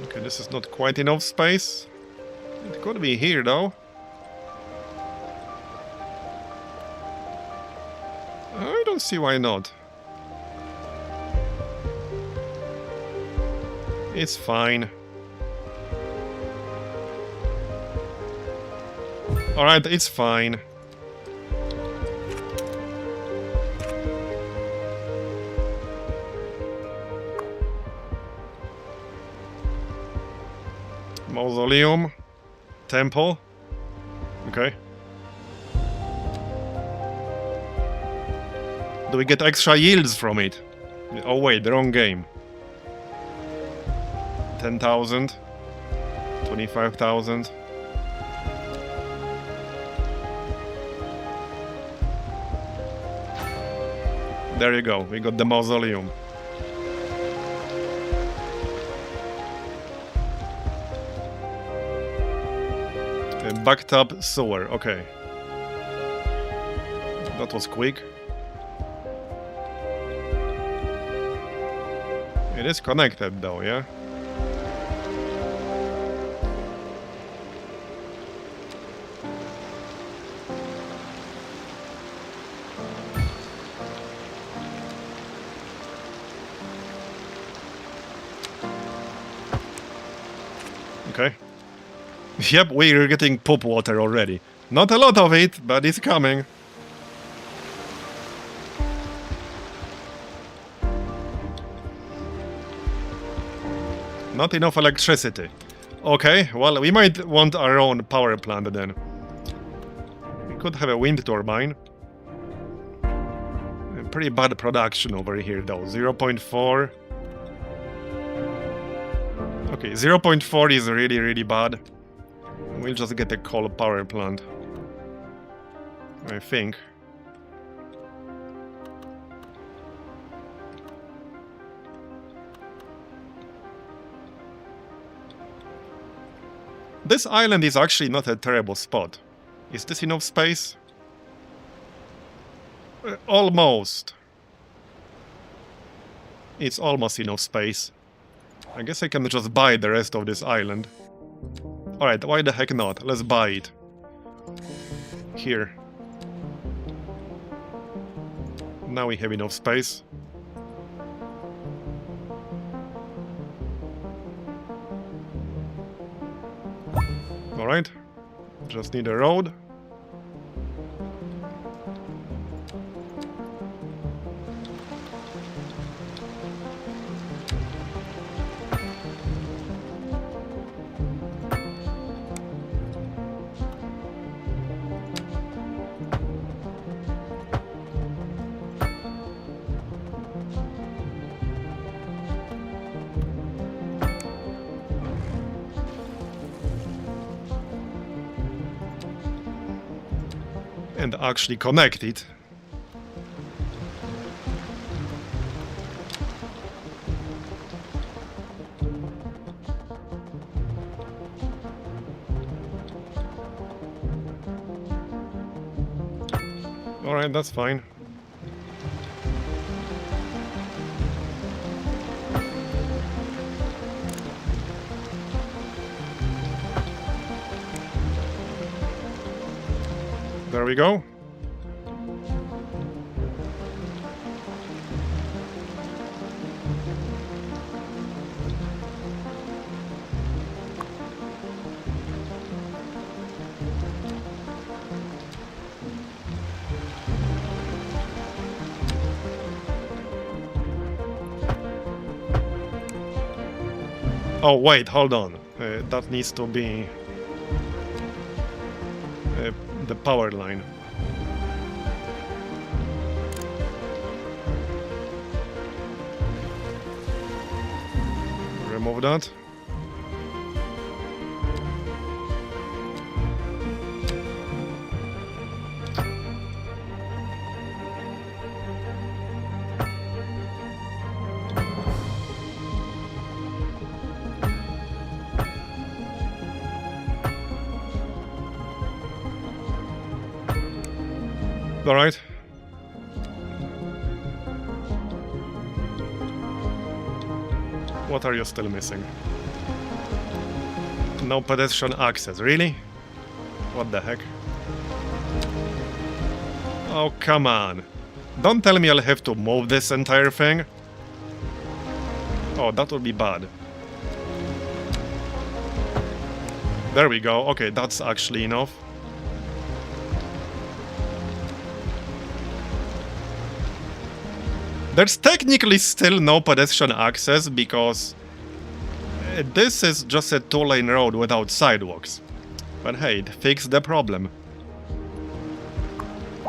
Okay, this is not quite enough space. It could be here, though. I don't see why not. It's fine. Alright, it's fine. Mausoleum. Temple. Okay. Do we get extra yields from it? Oh wait, the wrong game. 10,000. 25,000. There you go, we got the mausoleum. A backed up sewer, okay. That was quick. It is connected though, yeah? Okay. Yep, we're getting poop water already. Not a lot of it, but it's coming. Not enough electricity. Okay, well, we might want our own power plant then. We could have a wind turbine. A pretty bad production over here though, 0.4. Okay, 0.4 is really bad. We'll just get a coal power plant. I think. This island is actually not a terrible spot. Is this enough space? Almost. It's almost enough space. I guess I can just buy the rest of this island. Alright, why the heck not? Let's buy it. Here. Now we have enough space. Alright. Just need a road. and actually connect it. Alright, that's fine. There we go. Oh wait, hold on. That needs to be the power line. Remove that. All right. What are you still missing? No pedestrian access, really? What the heck? Oh, come on. Don't tell me I'll have to move this entire thing. Oh, that would be bad. There we go. Okay, that's actually enough. There's technically still no pedestrian access because this is just a two-lane road without sidewalks. But hey, it fixed the problem.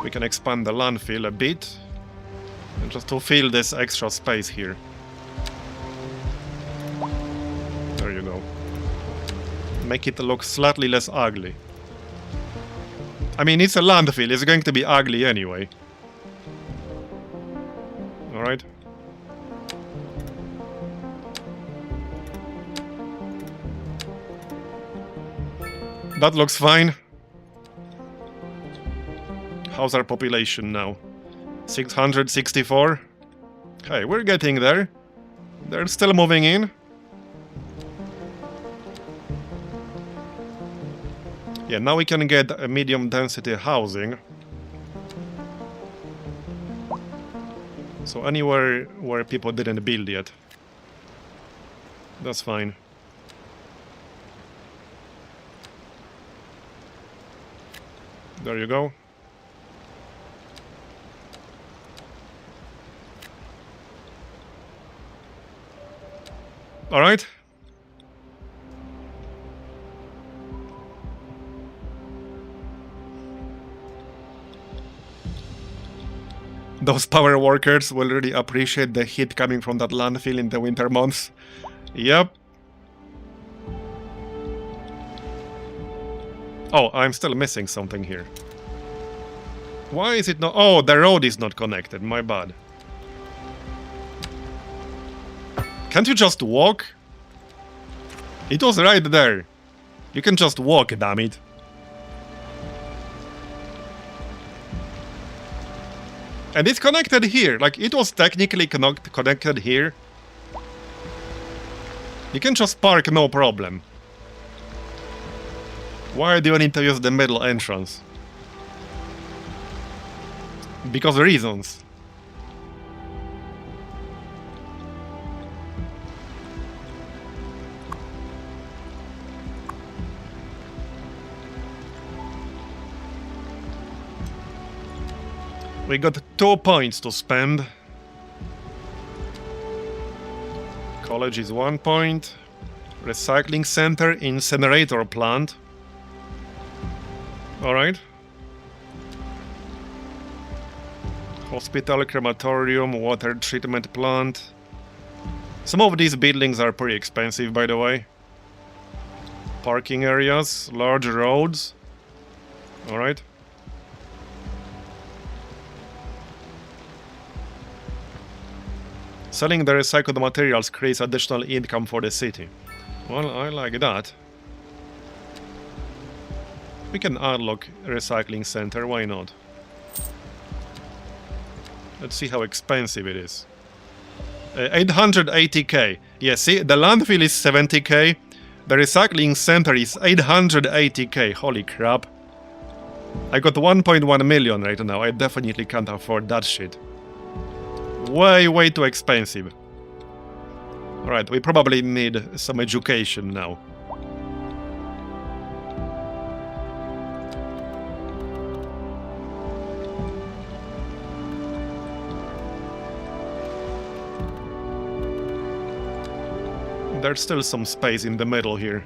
We can expand the landfill a bit just to fill this extra space here. There you go. Make it look slightly less ugly. I mean, it's a landfill, it's going to be ugly anyway. Alright. That looks fine. How's our population now? 664? Hey, we're getting there. They're still moving in. Yeah, now we can get a medium density housing. So anywhere where people didn't build yet. That's fine. There you go. All right. Those power workers will really appreciate the heat coming from that landfill in the winter months. Yep. Oh, I'm still missing something here. Why is it not? Oh, the road is not connected. My bad. Can't you just walk? It was right there. You can just walk, damn it. And it's connected here. Like, it was technically connected here. You can just park, no problem. Why do you need to use the middle entrance? Because reasons. We got 2 points to spend. College is 1 point. Recycling center, incinerator plant. Alright. Hospital, crematorium, water treatment plant. Some of these buildings are pretty expensive, by the way. Parking areas, large roads. Alright. Selling the recycled materials creates additional income for the city. Well, I like that. We can unlock a recycling center, why not? Let's see how expensive it is. 880k. Yeah, see, the landfill is 70k. The recycling center is 880k. Holy crap. I got 1.1 million right now. I definitely can't afford that shit. Way too expensive. Alright, we probably need some education now. There's still some space in the middle here.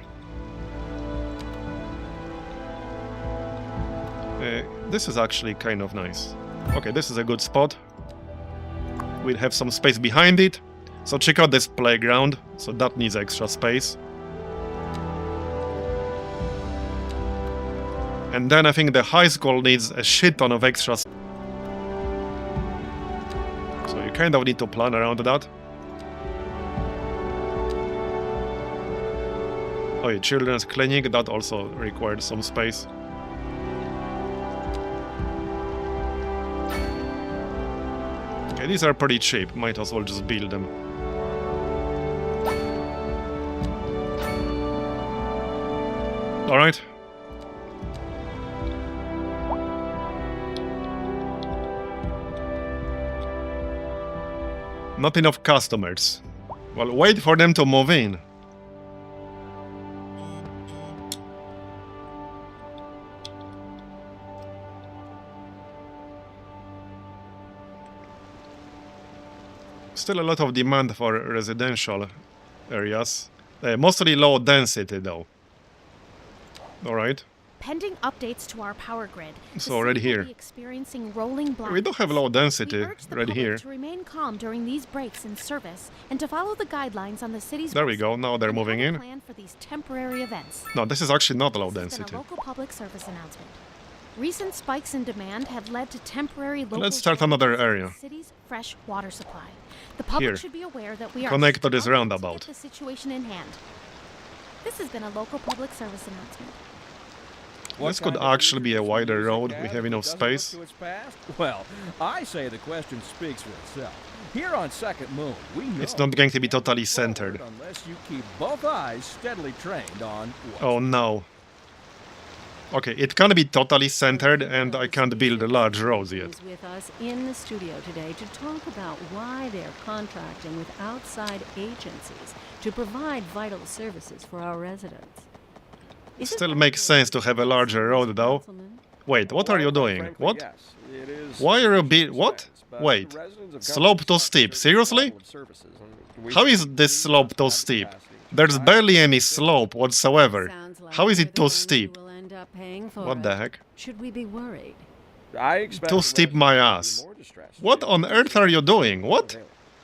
This is actually kind of nice. Okay, this is a good spot. We'll have some space behind it. So check out this playground. So that needs extra space. And then I think the high school needs a shit ton of extra. So you kind of need to plan around that. Oh yeah, children's clinic, that also required some space. Okay, these are pretty cheap, might as well just build them. Alright. Not enough customers. Well, wait for them to move in. Still a lot of demand for residential areas. Mostly low density though. Alright. Pending updates to our power grid. So right here. Experiencing rolling blackouts. We do have low density right here. To remain calm during these breaks in service and to follow the guidelines on the city's. There we go. Now they're moving in. Plan for these temporary events. No, this is actually not low This has been density. a local public service announcement. Recent spikes in demand have led to temporary local. Let's start another shortages in area. the city's fresh water supply. The public Here. should be aware that we are Connect to this struggling roundabout. To get the situation in hand. This has been a local public service announcement. This could actually be a wider road. We have enough space. Well, I say the question speaks for itself. Here on Second Moon, we know It's not going to be totally you can't centered. forward unless you keep both eyes steadily trained on what's Oh no. Okay, it can't be totally centered and I can't build large roads yet. Is with us in the studio today to talk about why they're contracting with outside agencies to provide vital services for our residents. Is it Still possible makes sense to have a larger road though. Councilman? Wait, what are you doing? Frankly, What? yes, it is Why are you huge what? expense, but Wait. the residents have Slope come too to steep. trust Seriously? in the level of services, and we How is should this do slope that too capacity. steep? There's barely any slope whatsoever. Sounds like How is we're it the too ones steep? who will end up paying for What it. the heck? Should we be worried? I expect Too the steep residents my to be ass. more distressed. What on earth are you doing? What?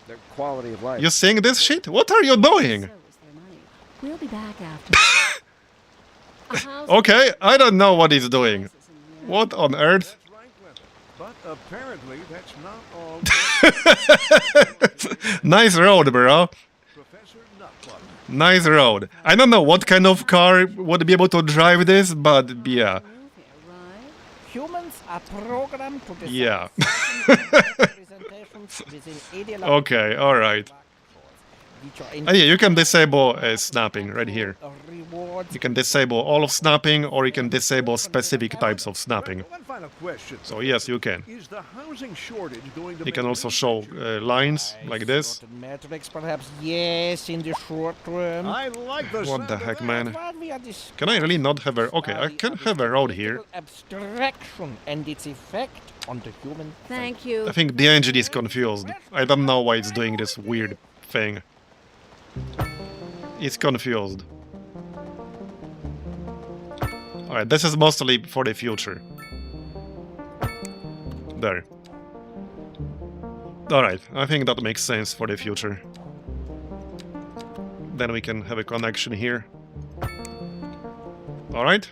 Their quality of life. You seeing this shit? What are you doing? So is their money. We'll be back after. A housing Okay, I don't know what he's doing. crisis in the What on earth? That's right, Glenda. But apparently that's not all. Nice road, bro. Professor Nutbutter. Nice road. I don't know what kind of car would be able to drive this, but yeah. move here, right? Humans are programmed to decide Yeah. representations within ideological Okay, alright. which are And yeah, you can disable snapping right here. rewards You can disable all of snapping, or you can disable specific types of snapping. One final question. So yes, you can. Is the housing shortage going to You can make also me show richer? lines like this. certain metrics, perhaps yes, in the short term. I like the What the sound of heck, that. man? What we are discussing Can I really not have a... Okay, I can have a road here. abstraction and its effect on the human. Thank you. I think the engine is confused. I don't know why it's doing this weird thing. It's confused. Alright, this is mostly for the future. There. Alright, I think that makes sense for the future. Then we can have a connection here. Alright?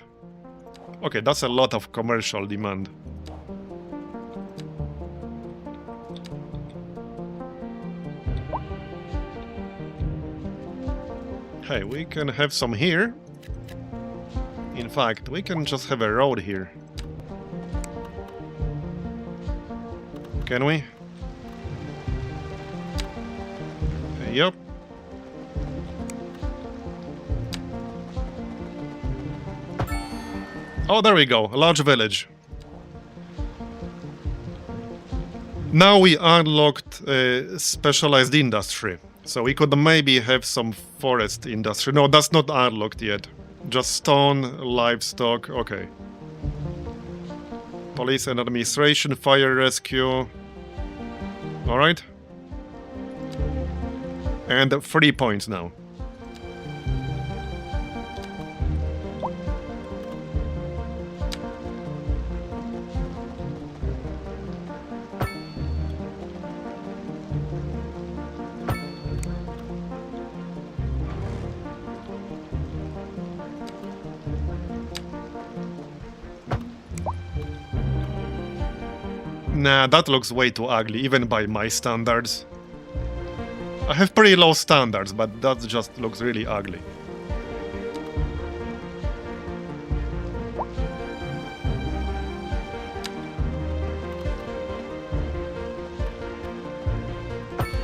Okay, that's a lot of commercial demand. Hey, we can have some here. In fact, we can just have a road here. Can we? Yup. Oh, there we go. A large village. Now we unlocked specialized industry. So we could maybe have some forest industry. No, that's not unlocked yet. Just stone, livestock, okay. Police and administration, fire rescue. Alright. And 3 points now. Nah, that looks way too ugly, even by my standards. I have pretty low standards, but that just looks really ugly.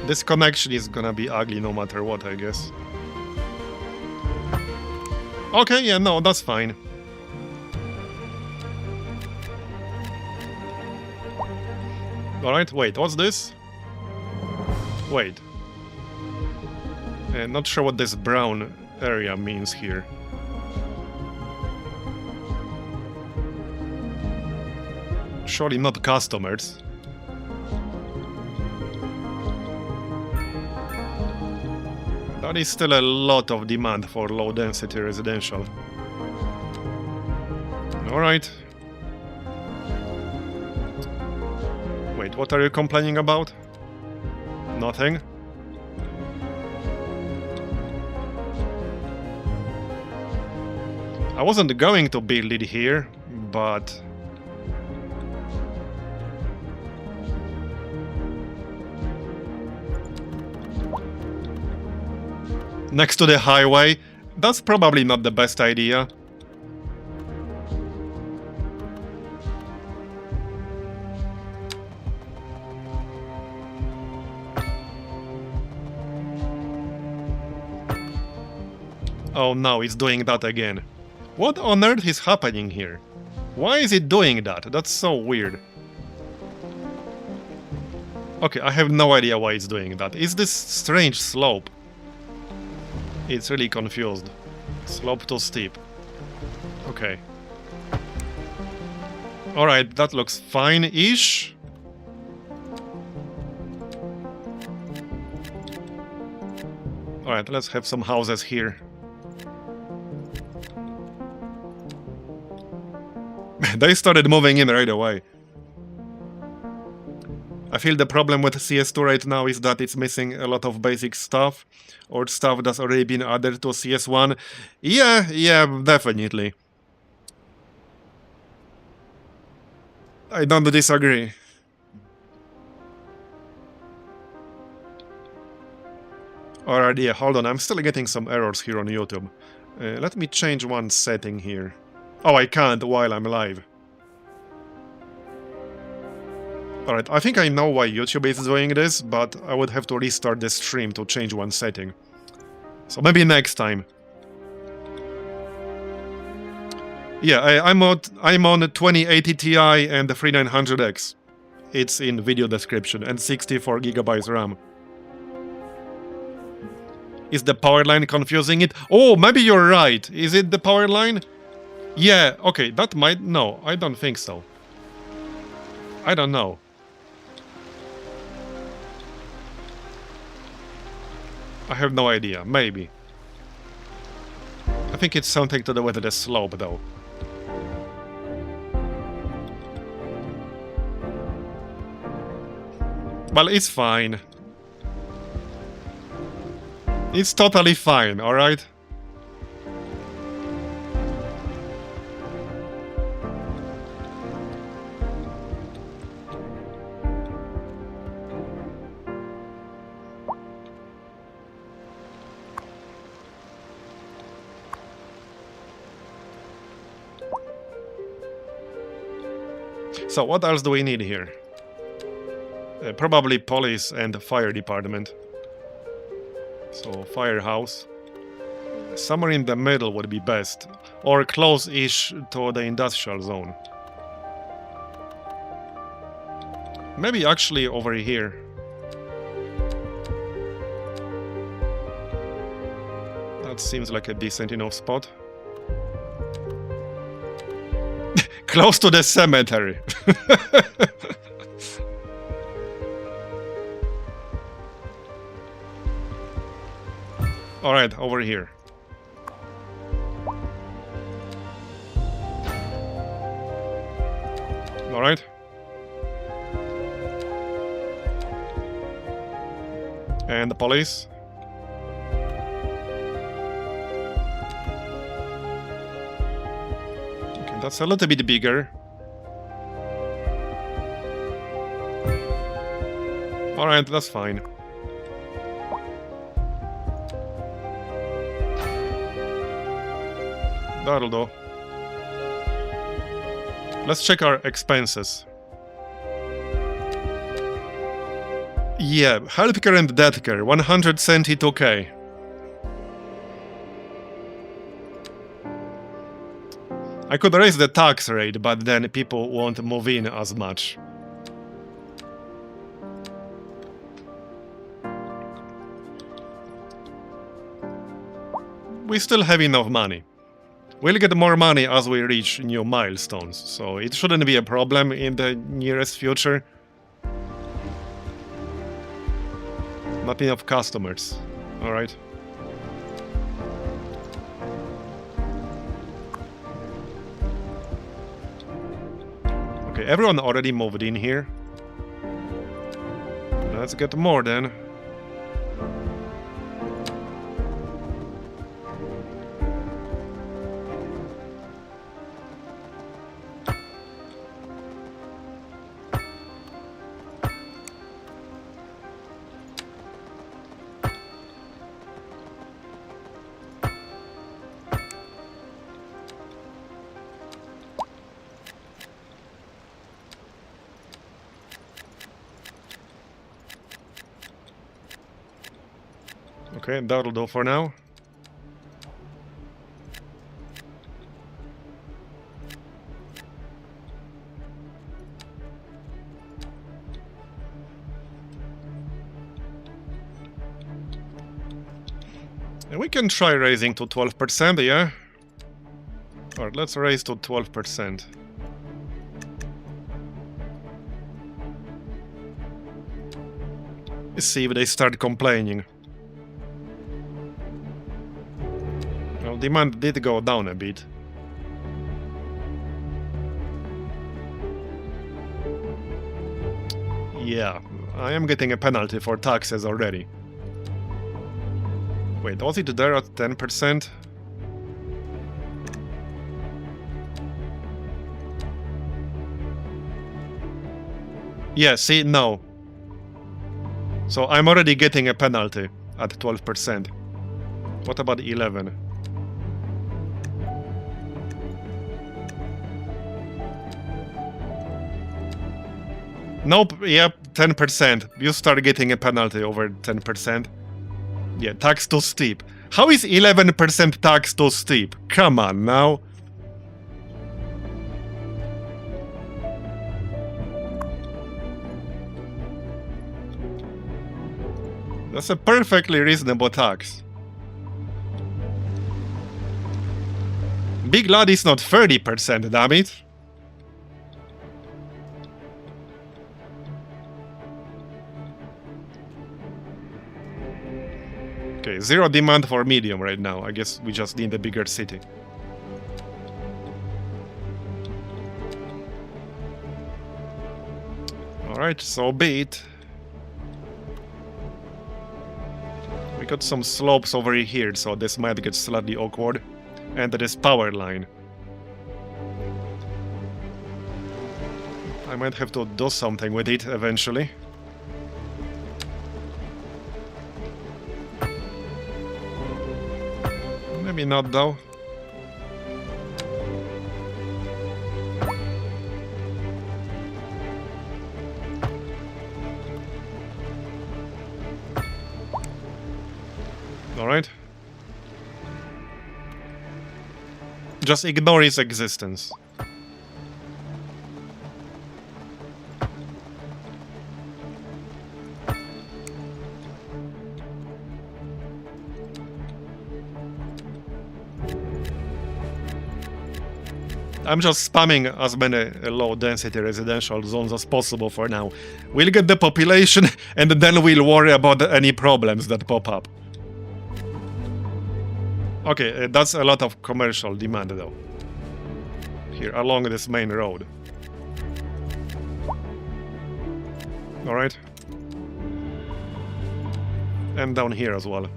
This connection is gonna be ugly no matter what, I guess. Okay, yeah, no, that's fine. Alright, wait, what's this? Wait. Not sure what this brown area means here. Surely not customers. That is still a lot of demand for low-density residential. Alright. Wait, what are you complaining about? Nothing? I wasn't going to build it here, but... next to the highway? That's probably not the best idea. Oh no, it's doing that again. What on earth is happening here? Why is it doing that? That's so weird. Okay, I have no idea why it's doing that. Is this strange slope? It's really confused. Slope too steep. Okay. Alright, that looks fine-ish. Alright, let's have some houses here. They started moving in right away. I feel the problem with CS2 right now is that it's missing a lot of basic stuff, or stuff that's already been added to CS1. Yeah, definitely. I don't disagree. Alright, yeah, hold on, I'm still getting some errors here on YouTube. Let me change one setting here. Oh, I can't while I'm live. Alright, I think I know why YouTube is doing this, but I would have to restart the stream to change one setting. So maybe next time. Yeah, I'm on 2080 Ti and the 3900X. It's in video description, and 64GB RAM. Is the power line confusing it? Oh, maybe you're right. Is it the power line? Yeah, okay, that might... No, I don't think so. I don't know. I have no idea, maybe. I think it's something to do with the slope, though. Well, it's fine. It's totally fine, alright? So what else do we need here? Probably police and fire department. So firehouse. Somewhere in the middle would be best. Or close-ish to the industrial zone. Maybe actually over here. That seems like a decent enough spot. Close to the cemetery. Alright, over here. Alright. And the police. Okay, that's a little bit bigger. Alright, that's fine. That'll do. Let's check our expenses. Yeah, healthcare and death care, 172k. I could raise the tax rate, but then people won't move in as much. We still have enough money. We'll get more money as we reach new milestones, so it shouldn't be a problem in the nearest future. Not enough customers. Alright. Okay, everyone already moved in here. Let's get more then. Okay, that'll do for now. And we can try raising to 12%, yeah? Or let's raise to 12%. Let's see if they start complaining. Well, demand did go down a bit. Yeah, I am getting a penalty for taxes already. Wait, was it there at 10%? Yeah, see, no. So I'm already getting a penalty at 12%. What about 11? Nope, yep, 10%. You start getting a penalty over 10%. Yeah, tax too steep. How is 11% tax too steep? Come on now. That's a perfectly reasonable tax. Big Lad is not 30%, damn it. Okay, zero demand for medium right now. I guess we just need a bigger city. Alright, so be it. We got some slopes over here, so this might get slightly awkward. And this power line. I might have to do something with it eventually. Maybe not though. Alright? Just ignore his existence. I'm just spamming as many low-density residential zones as possible for now. We'll get the population, and then we'll worry about any problems that pop up. Okay, that's a lot of commercial demand, though. Here, along this main road. Alright. And down here as well.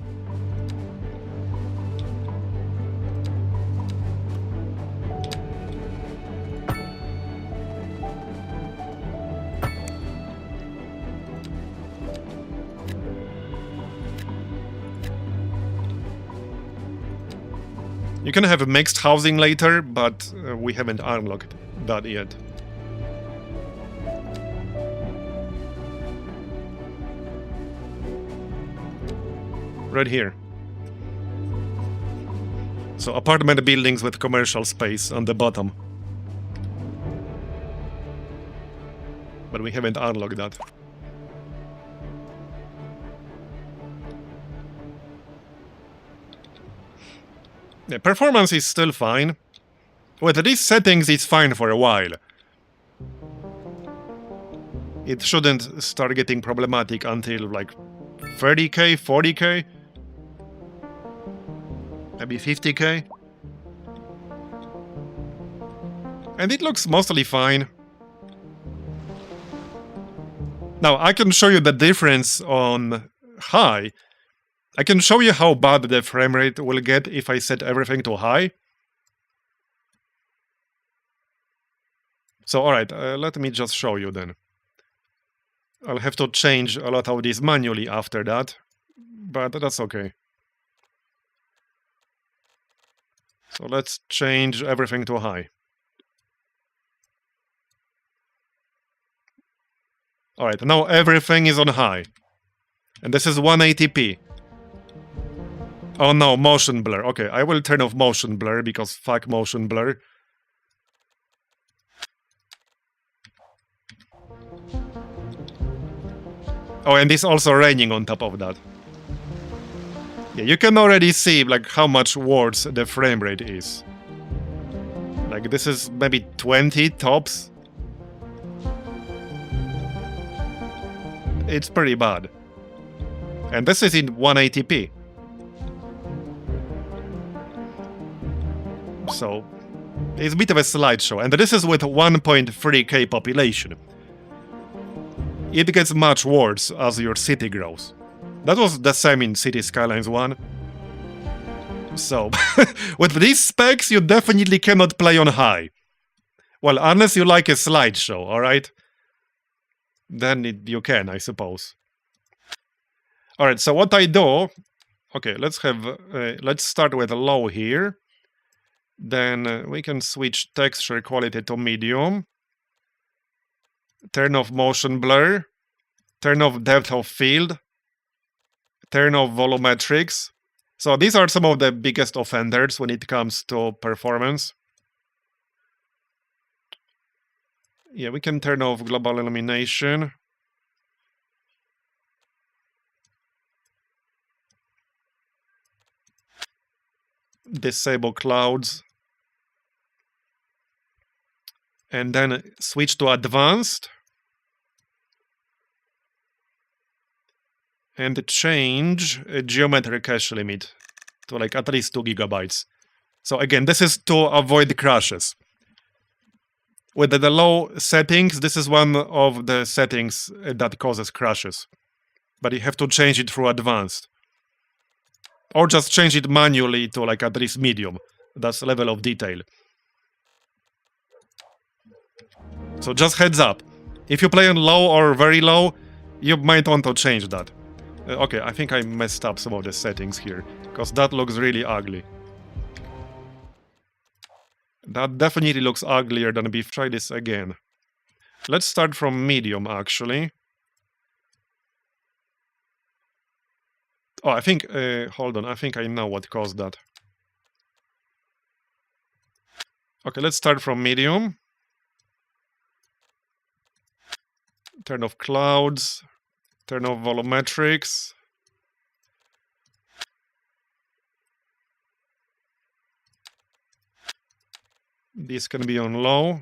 You can have a mixed housing later, but we haven't unlocked that yet. Right here. So apartment buildings with commercial space on the bottom. But we haven't unlocked that. The performance is still fine. With these settings, it's fine for a while. It shouldn't start getting problematic until like 30k, 40k, maybe 50k. And it looks mostly fine. Now, I can show you the difference on high. I can show you how bad the frame rate will get if I set everything to high. So, alright, let me just show you then. I'll have to change a lot of these manually after that, but that's okay. So let's change everything to high. Alright, now everything is on high. And this is 180p. Oh no, motion blur. Okay, I will turn off motion blur because fuck motion blur. Oh, and it's also raining on top of that. Yeah, you can already see like how much worse the frame rate is. Like this is maybe 20 tops. It's pretty bad. And this is in 180p. So, it's a bit of a slideshow. And this is with 1.3k population. It gets much worse as your city grows. That was the same in Cities Skylines 1. So, with these specs, you definitely cannot play on high. Well, unless you like a slideshow, alright? Then you can, I suppose. Alright, so what I do... Okay, let's start with low here. Then we can switch texture quality to medium. Turn off motion blur. Turn off depth of field. Turn off volumetrics. So these are some of the biggest offenders when it comes to performance. Yeah, we can turn off global illumination. Disable clouds. And then switch to advanced. And change a geometry cache limit to like at least 2 gigabytes. So again, this is to avoid crashes. With the low settings, this is one of the settings that causes crashes. But you have to change it through advanced. Or just change it manually to like at least medium. That's the level of detail. So just heads up. If you play on low or very low, you might want to change that. Okay, I think I messed up some of the settings here, because that looks really ugly. That definitely looks uglier than beef. Try this again. Let's start from medium, actually. Oh, I think, hold on, I think I know what caused that. Okay, let's start from medium. Turn off clouds, turn off volumetrics. This can be on low.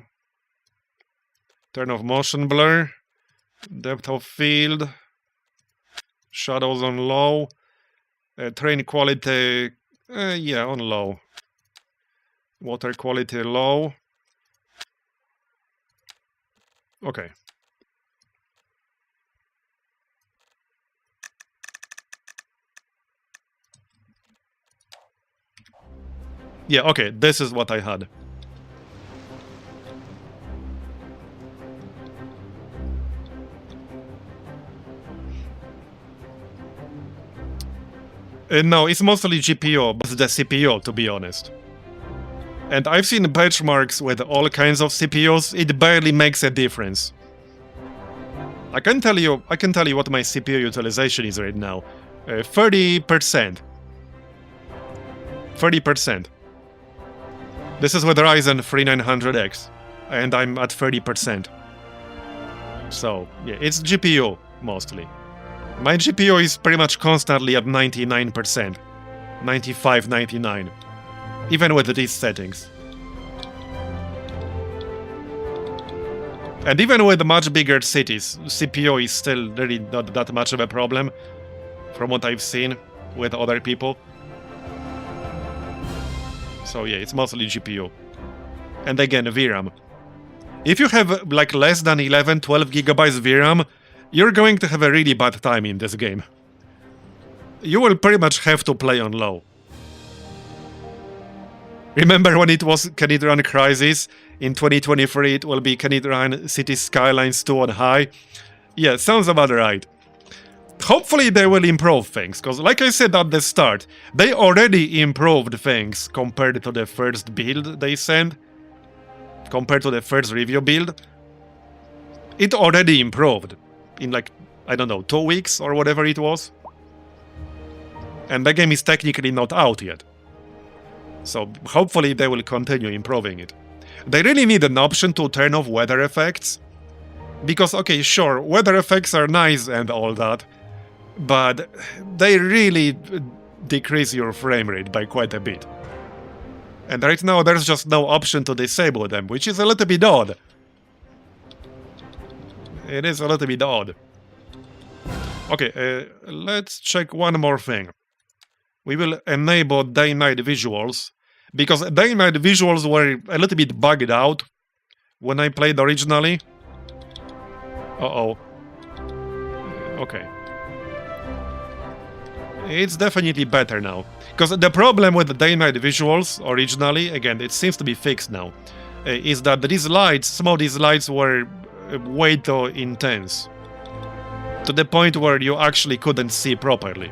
Turn off motion blur, depth of field, shadows on low, terrain quality, yeah, on low. Water quality low. Okay. Yeah, okay, this is what I had. No, it's mostly GPU, but the CPU, to be honest. And I've seen benchmarks with all kinds of CPUs, it barely makes a difference. I can tell you what my CPU utilization is right now. 30%. 30%. This is with Ryzen 3900X, and I'm at 30%. So, yeah, it's GPU, mostly. My GPU is pretty much constantly at 99%. 95, 99. Even with these settings. And even with much bigger cities, CPU is still really not that much of a problem, from what I've seen with other people. So yeah, it's mostly GPU. And again, VRAM. If you have like less than 11, 12 gigabytes VRAM, you're going to have a really bad time in this game. You will pretty much have to play on low. Remember when it was Can It Run Crysis? In 2023 it will be Can It Run Cities Skylines 2 on high? Yeah, sounds about right. Hopefully they will improve things, because like I said at the start, they already improved things compared to the first build they sent. Compared to the first review build. It already improved. In like, I don't know, 2 weeks or whatever it was. And the game is technically not out yet. So hopefully they will continue improving it. They really need an option to turn off weather effects. Because, okay, sure, weather effects are nice and all that, but they really decrease your frame rate by quite a bit. And right now there's just no option to disable them, which is a little bit odd. It is a little bit odd. Okay, let's check one more thing. We will enable day-night visuals, because day-night visuals were a little bit bugged out when I played originally. Uh-oh. Okay. It's definitely better now. Because the problem with the day-night visuals originally, again, it seems to be fixed now, is that these lights, some of these lights were way too intense. To the point where you actually couldn't see properly.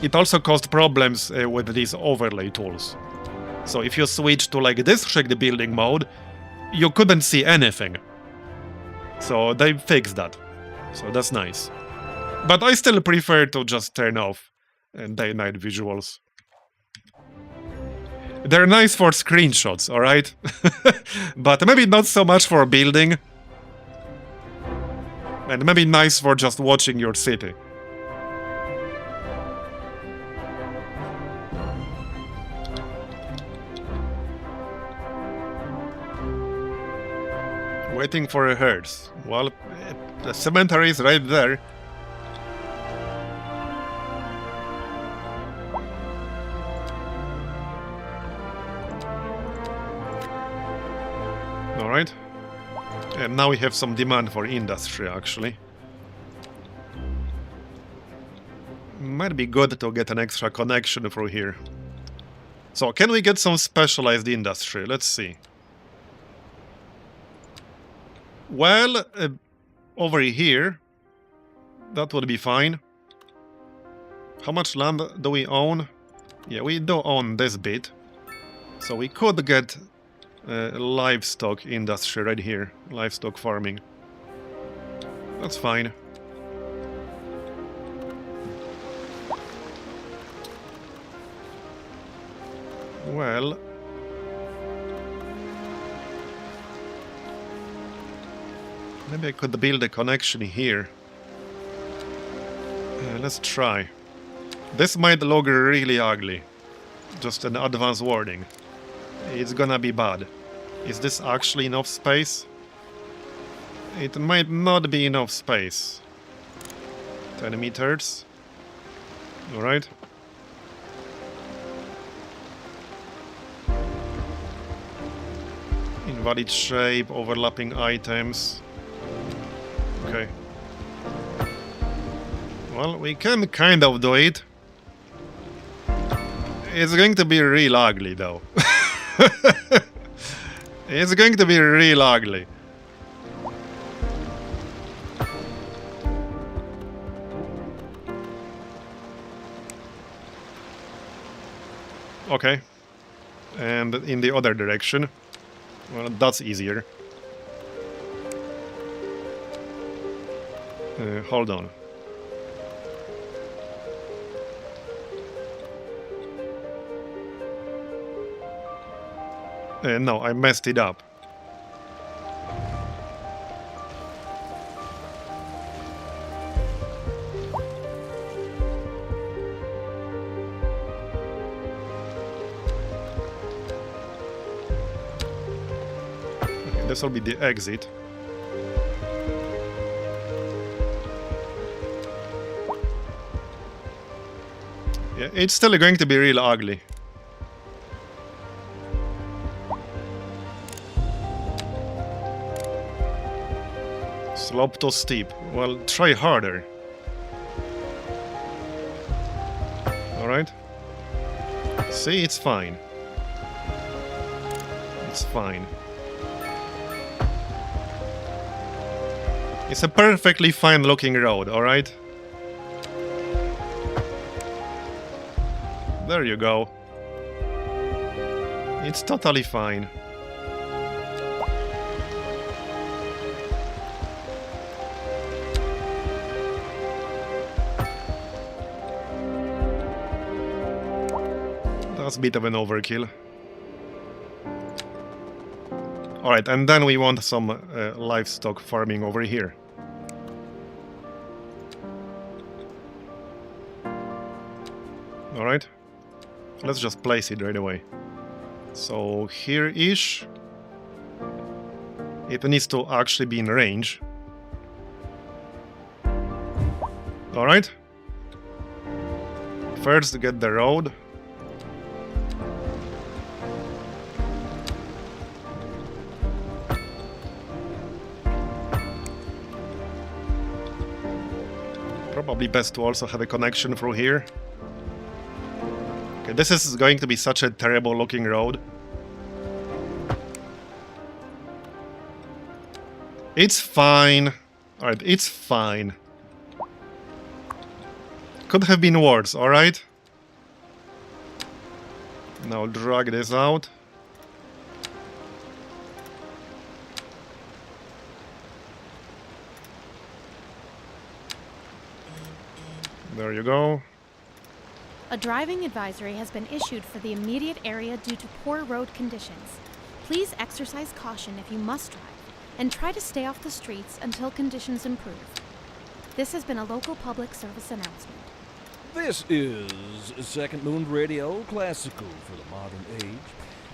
It also caused problems with these overlay tools. So if you switch to like district building mode, you couldn't see anything. So they fixed that. So that's nice. But I still prefer to just turn off day-night visuals. They're nice for screenshots, alright? But maybe not so much for building. And maybe nice for just watching your city. Waiting for a hearse. Well, the cemetery is right there. Alright. And now we have some demand for industry, actually. Might be good to get an extra connection through here. So, can we get some specialized industry? Let's see. Well, over here, that would be fine. How much land do we own? Yeah, we do own this bit. So we could get livestock industry right here. Livestock farming. That's fine. Well... maybe I could build a connection here. Let's try. This might look really ugly. Just an advance warning. It's gonna be bad. Is this actually enough space? It might not be enough space. 10 meters. Alright. Invalid shape, overlapping items. Okay. Well, we can kind of do it. It's going to be real ugly, though. It's going to be real ugly. Okay. And in the other direction. Well, that's easier. Hold on. No, I messed it up. Okay, this will be the exit. Yeah, it's still going to be real ugly. Slope too steep. Well, try harder. Alright. See, it's fine. It's fine. It's a perfectly fine looking road, alright? There you go. It's totally fine. That's a bit of an overkill. Alright, and then we want some livestock farming over here. Alright. Let's just place it right away. So here-ish. It needs to actually be in range. Alright. First get the road. Probably best to also have a connection through here. Okay, this is going to be such a terrible looking road. It's fine. Alright, it's fine. Could have been worse, alright? Now drag this out. There you go. A driving advisory has been issued for the immediate area due to poor road conditions. Please exercise caution if you must drive, and try to stay off the streets until conditions improve. This has been a local public service announcement. This is Second Moon Radio, classical for the modern age.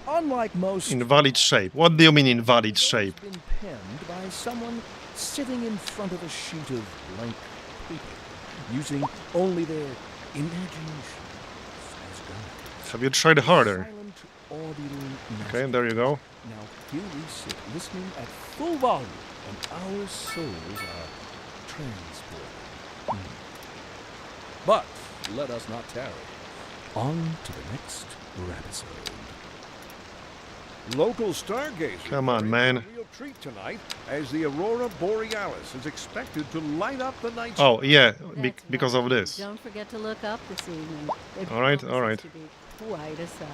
Unlike most... Invalid shape. What do you mean invalid shape? It's been penned by someone sitting in front of a sheet of blank paper, using only their imagination as guide. Have you tried harder? Silent, audible Okay, there you go. Now here we sit, listening at full volume, and our souls are transported. But let us not tarry. On to the next episode. Local stargazers Come on, are in man. for a real treat tonight, as the aurora borealis is expected to light up the night sky. Oh, yeah, That's because right. of this. Don't forget to look up this evening. It All right, promises all right. to be quite a sight.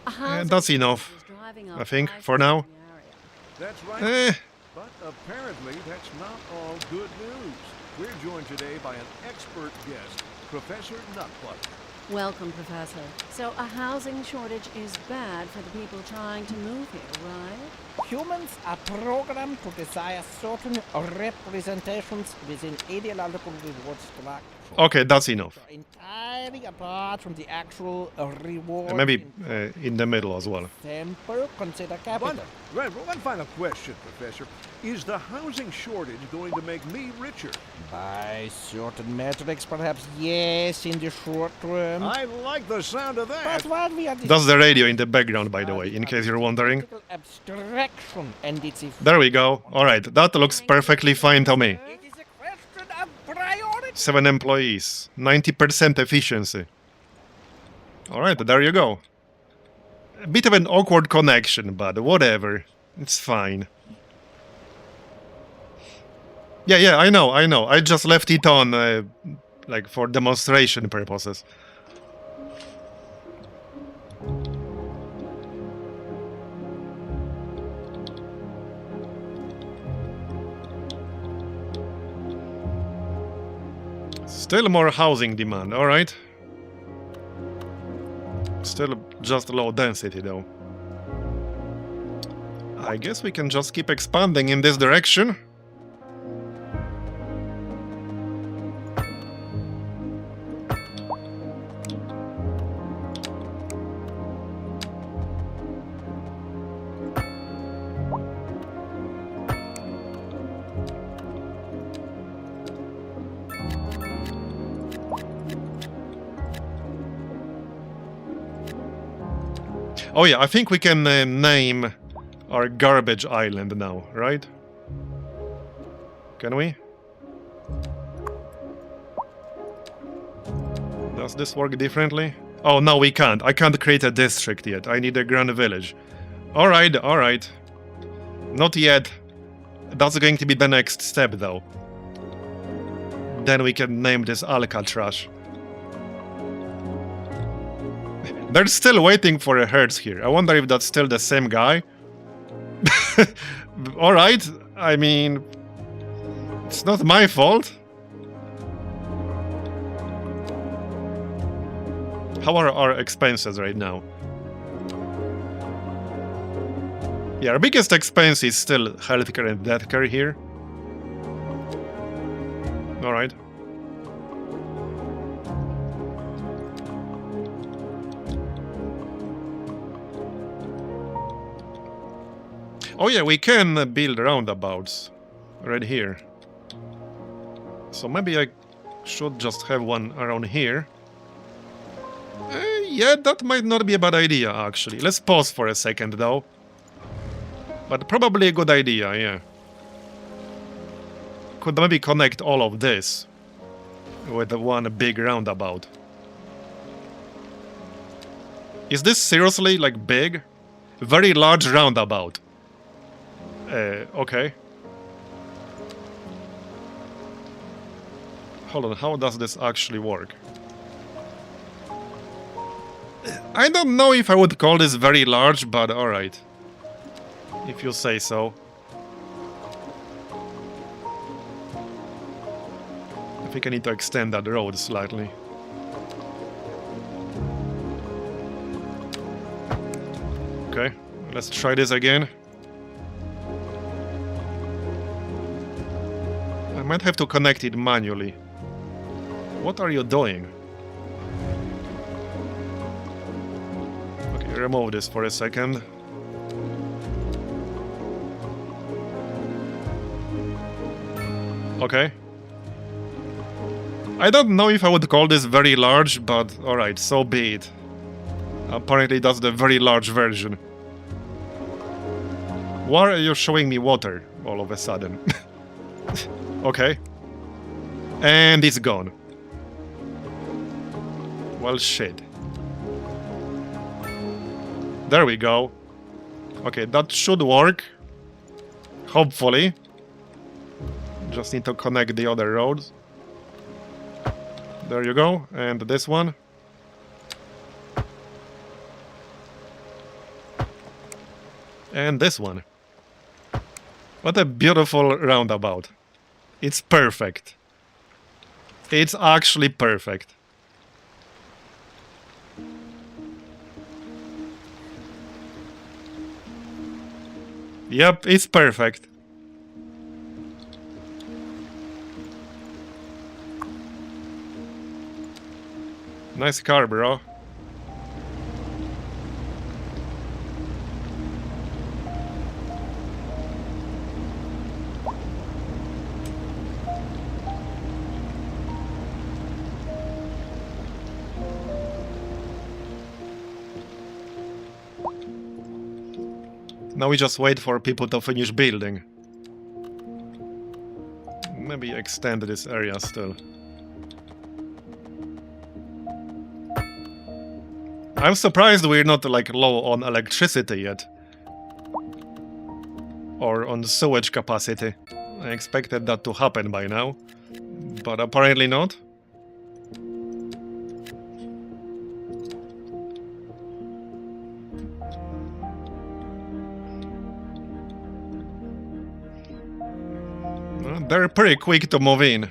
A Yeah, house that's of enough, is driving I up think, prices for now. in the area. That's right. Eh, But apparently that's not all good news. We're joined today by an expert guest, Professor Nutbutter. Welcome, Professor. So a housing shortage is bad for the people trying to move here, right? Humans are programmed to desire certain representations within ideological reward structures. Okay, that's enough. Entirely apart from the actual reward. Maybe in the middle as well. Simple, consider capital. One final question, Professor. Is the housing shortage going to make me richer? By certain metrics, perhaps yes, in the short term. I like the sound of that. But what we are That's the radio in the background, by the way, in case you're wondering. abstraction and its effect. There we go. Alright, that looks perfectly fine to me. It is a question of priority. 7 employees, 90% efficiency. Alright, there you go. A bit of an awkward connection, but whatever. It's fine. Yeah, I know. I just left it on, like, for demonstration purposes. Still more housing demand, alright. Still just low density, though. I guess we can just keep expanding in this direction. Oh yeah, I think we can name our garbage island now, right? Can we? Does this work differently? Oh, no, we can't. I can't create a district yet. I need a grand village. Alright. Not yet. That's going to be the next step, though. Then we can name this Alcatraz. They're still waiting for a herds here. I wonder if that's still the same guy. Alright, I mean... It's not my fault. How are our expenses right now? Yeah, our biggest expense is still healthcare and deathcare here. Alright. Oh yeah, we can build roundabouts right here. So maybe I should just have one around here. Yeah, that might not be a bad idea, actually. Let's pause for a second, though. But probably a good idea, yeah. Could maybe connect all of this with one big roundabout. Is this seriously, like, big? Very large roundabout. Okay. Hold on, how does this actually work? I don't know if I would call this very large, but alright. If you say so. I think I need to extend that road slightly. Okay, let's try this again. I might have to connect it manually. What are you doing? Okay, remove this for a second. Okay. I don't know if I would call this very large, but alright, so be it. Apparently that's the very large version. Why are you showing me water all of a sudden? Okay. And it's gone. Well, shit. There we go. Okay, that should work. Hopefully. Just need to connect the other roads. There you go. And this one. And this one. What a beautiful roundabout. It's perfect. It's actually perfect. Yep, it's perfect. Nice car, bro. Now we just wait for people to finish building. Maybe extend this area still. I'm surprised we're not like low on electricity yet. Or on sewage capacity. I expected that to happen by now. But apparently not. They're pretty quick to move in.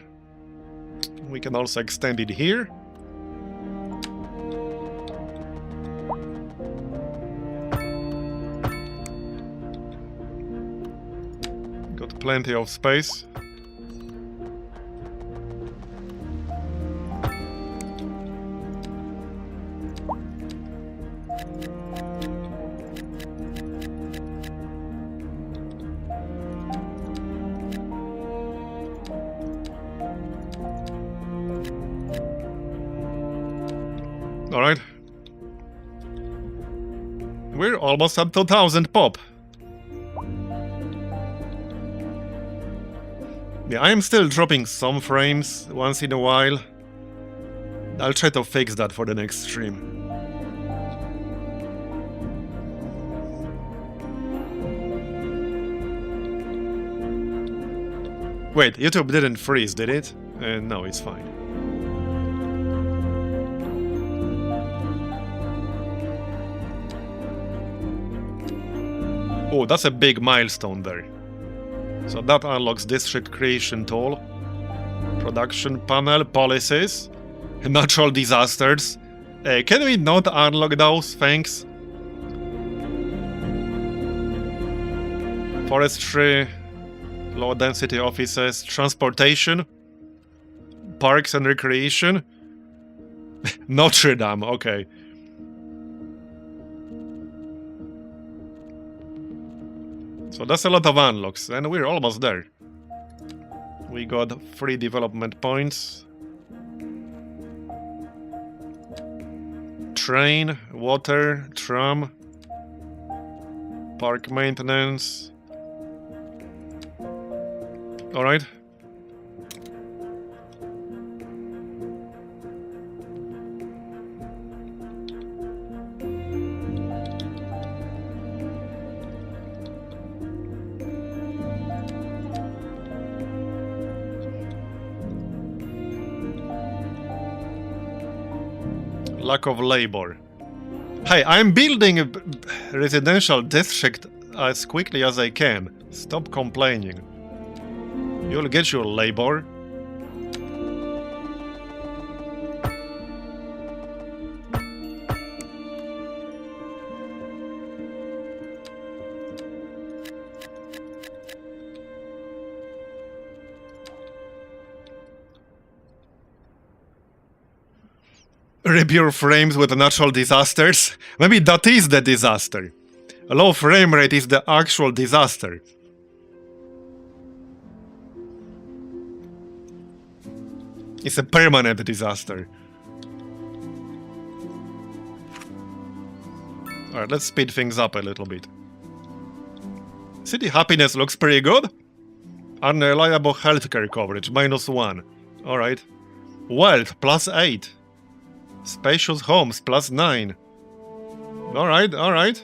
We can also extend it here. Got plenty of space. Alright. We're almost at 2000 pop. Yeah, I am still dropping some frames once in a while. I'll try to fix that for the next stream. Wait, YouTube didn't freeze, did it? No, it's fine. Oh, that's a big milestone there. So that unlocks District Creation Tool, Production Panel, Policies, Natural Disasters. Can we not unlock those? Thanks. Forestry, Low Density Offices, Transportation, Parks and Recreation. Notre Dame, okay. So that's a lot of unlocks, and we're almost there. We got 3 development points. Train, water, tram, park maintenance. Alright. Lack of labor. Hey, I'm building a residential district as quickly as I can. Stop complaining. You'll get your labor. Repair frames with natural disasters? Maybe that is the disaster. A low frame rate is the actual disaster. It's a permanent disaster. Alright, let's speed things up a little bit. City happiness looks pretty good. Unreliable healthcare coverage, -1. Alright. Wealth, +8. Spacious homes, +9. Alright, alright.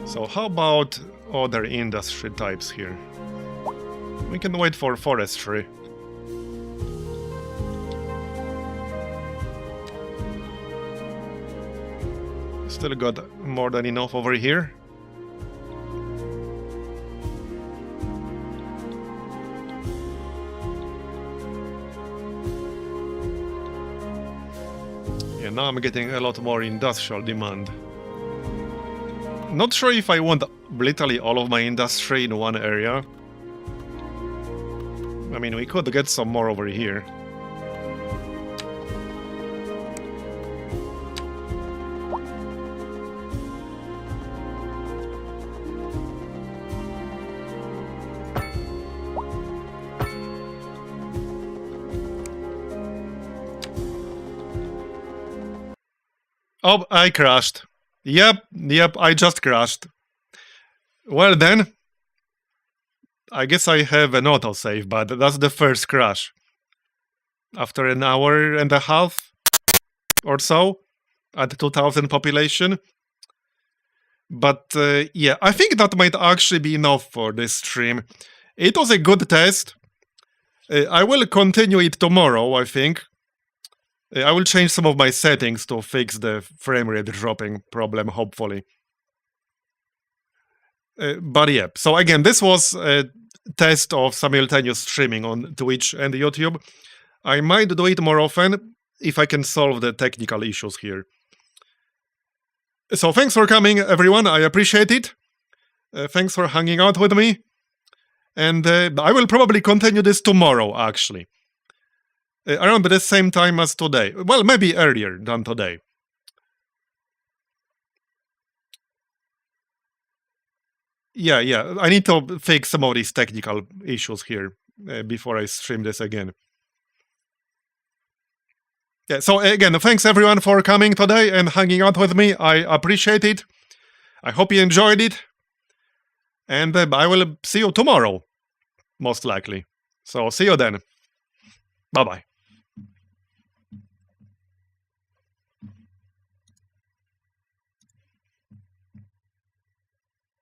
So how about other industry types here? We can wait for forestry. Still got more than enough over here. Yeah, now I'm getting a lot more industrial demand. Not sure if I want literally all of my industry in one area. I mean, we could get some more over here. Oh, I crashed. Yep, I just crashed. Well then, I guess I have an autosave, but that's the first crash. After an hour and a half or so, at 2,000 population. But yeah, I think that might actually be enough for this stream. It was a good test. I will continue it tomorrow, I think. I will change some of my settings to fix the frame rate dropping problem, hopefully. But yeah, so again, this was a test of simultaneous streaming on Twitch and YouTube. I might do it more often if I can solve the technical issues here. So thanks for coming, everyone. I appreciate it. Thanks for hanging out with me. And I will probably continue this tomorrow, actually. Around the same time as today. Well, maybe earlier than today. Yeah. I need to fix some of these technical issues here before I stream this again. Yeah, so again, thanks everyone for coming today and hanging out with me. I appreciate it. I hope you enjoyed it. And I will see you tomorrow, most likely. So see you then. Bye-bye.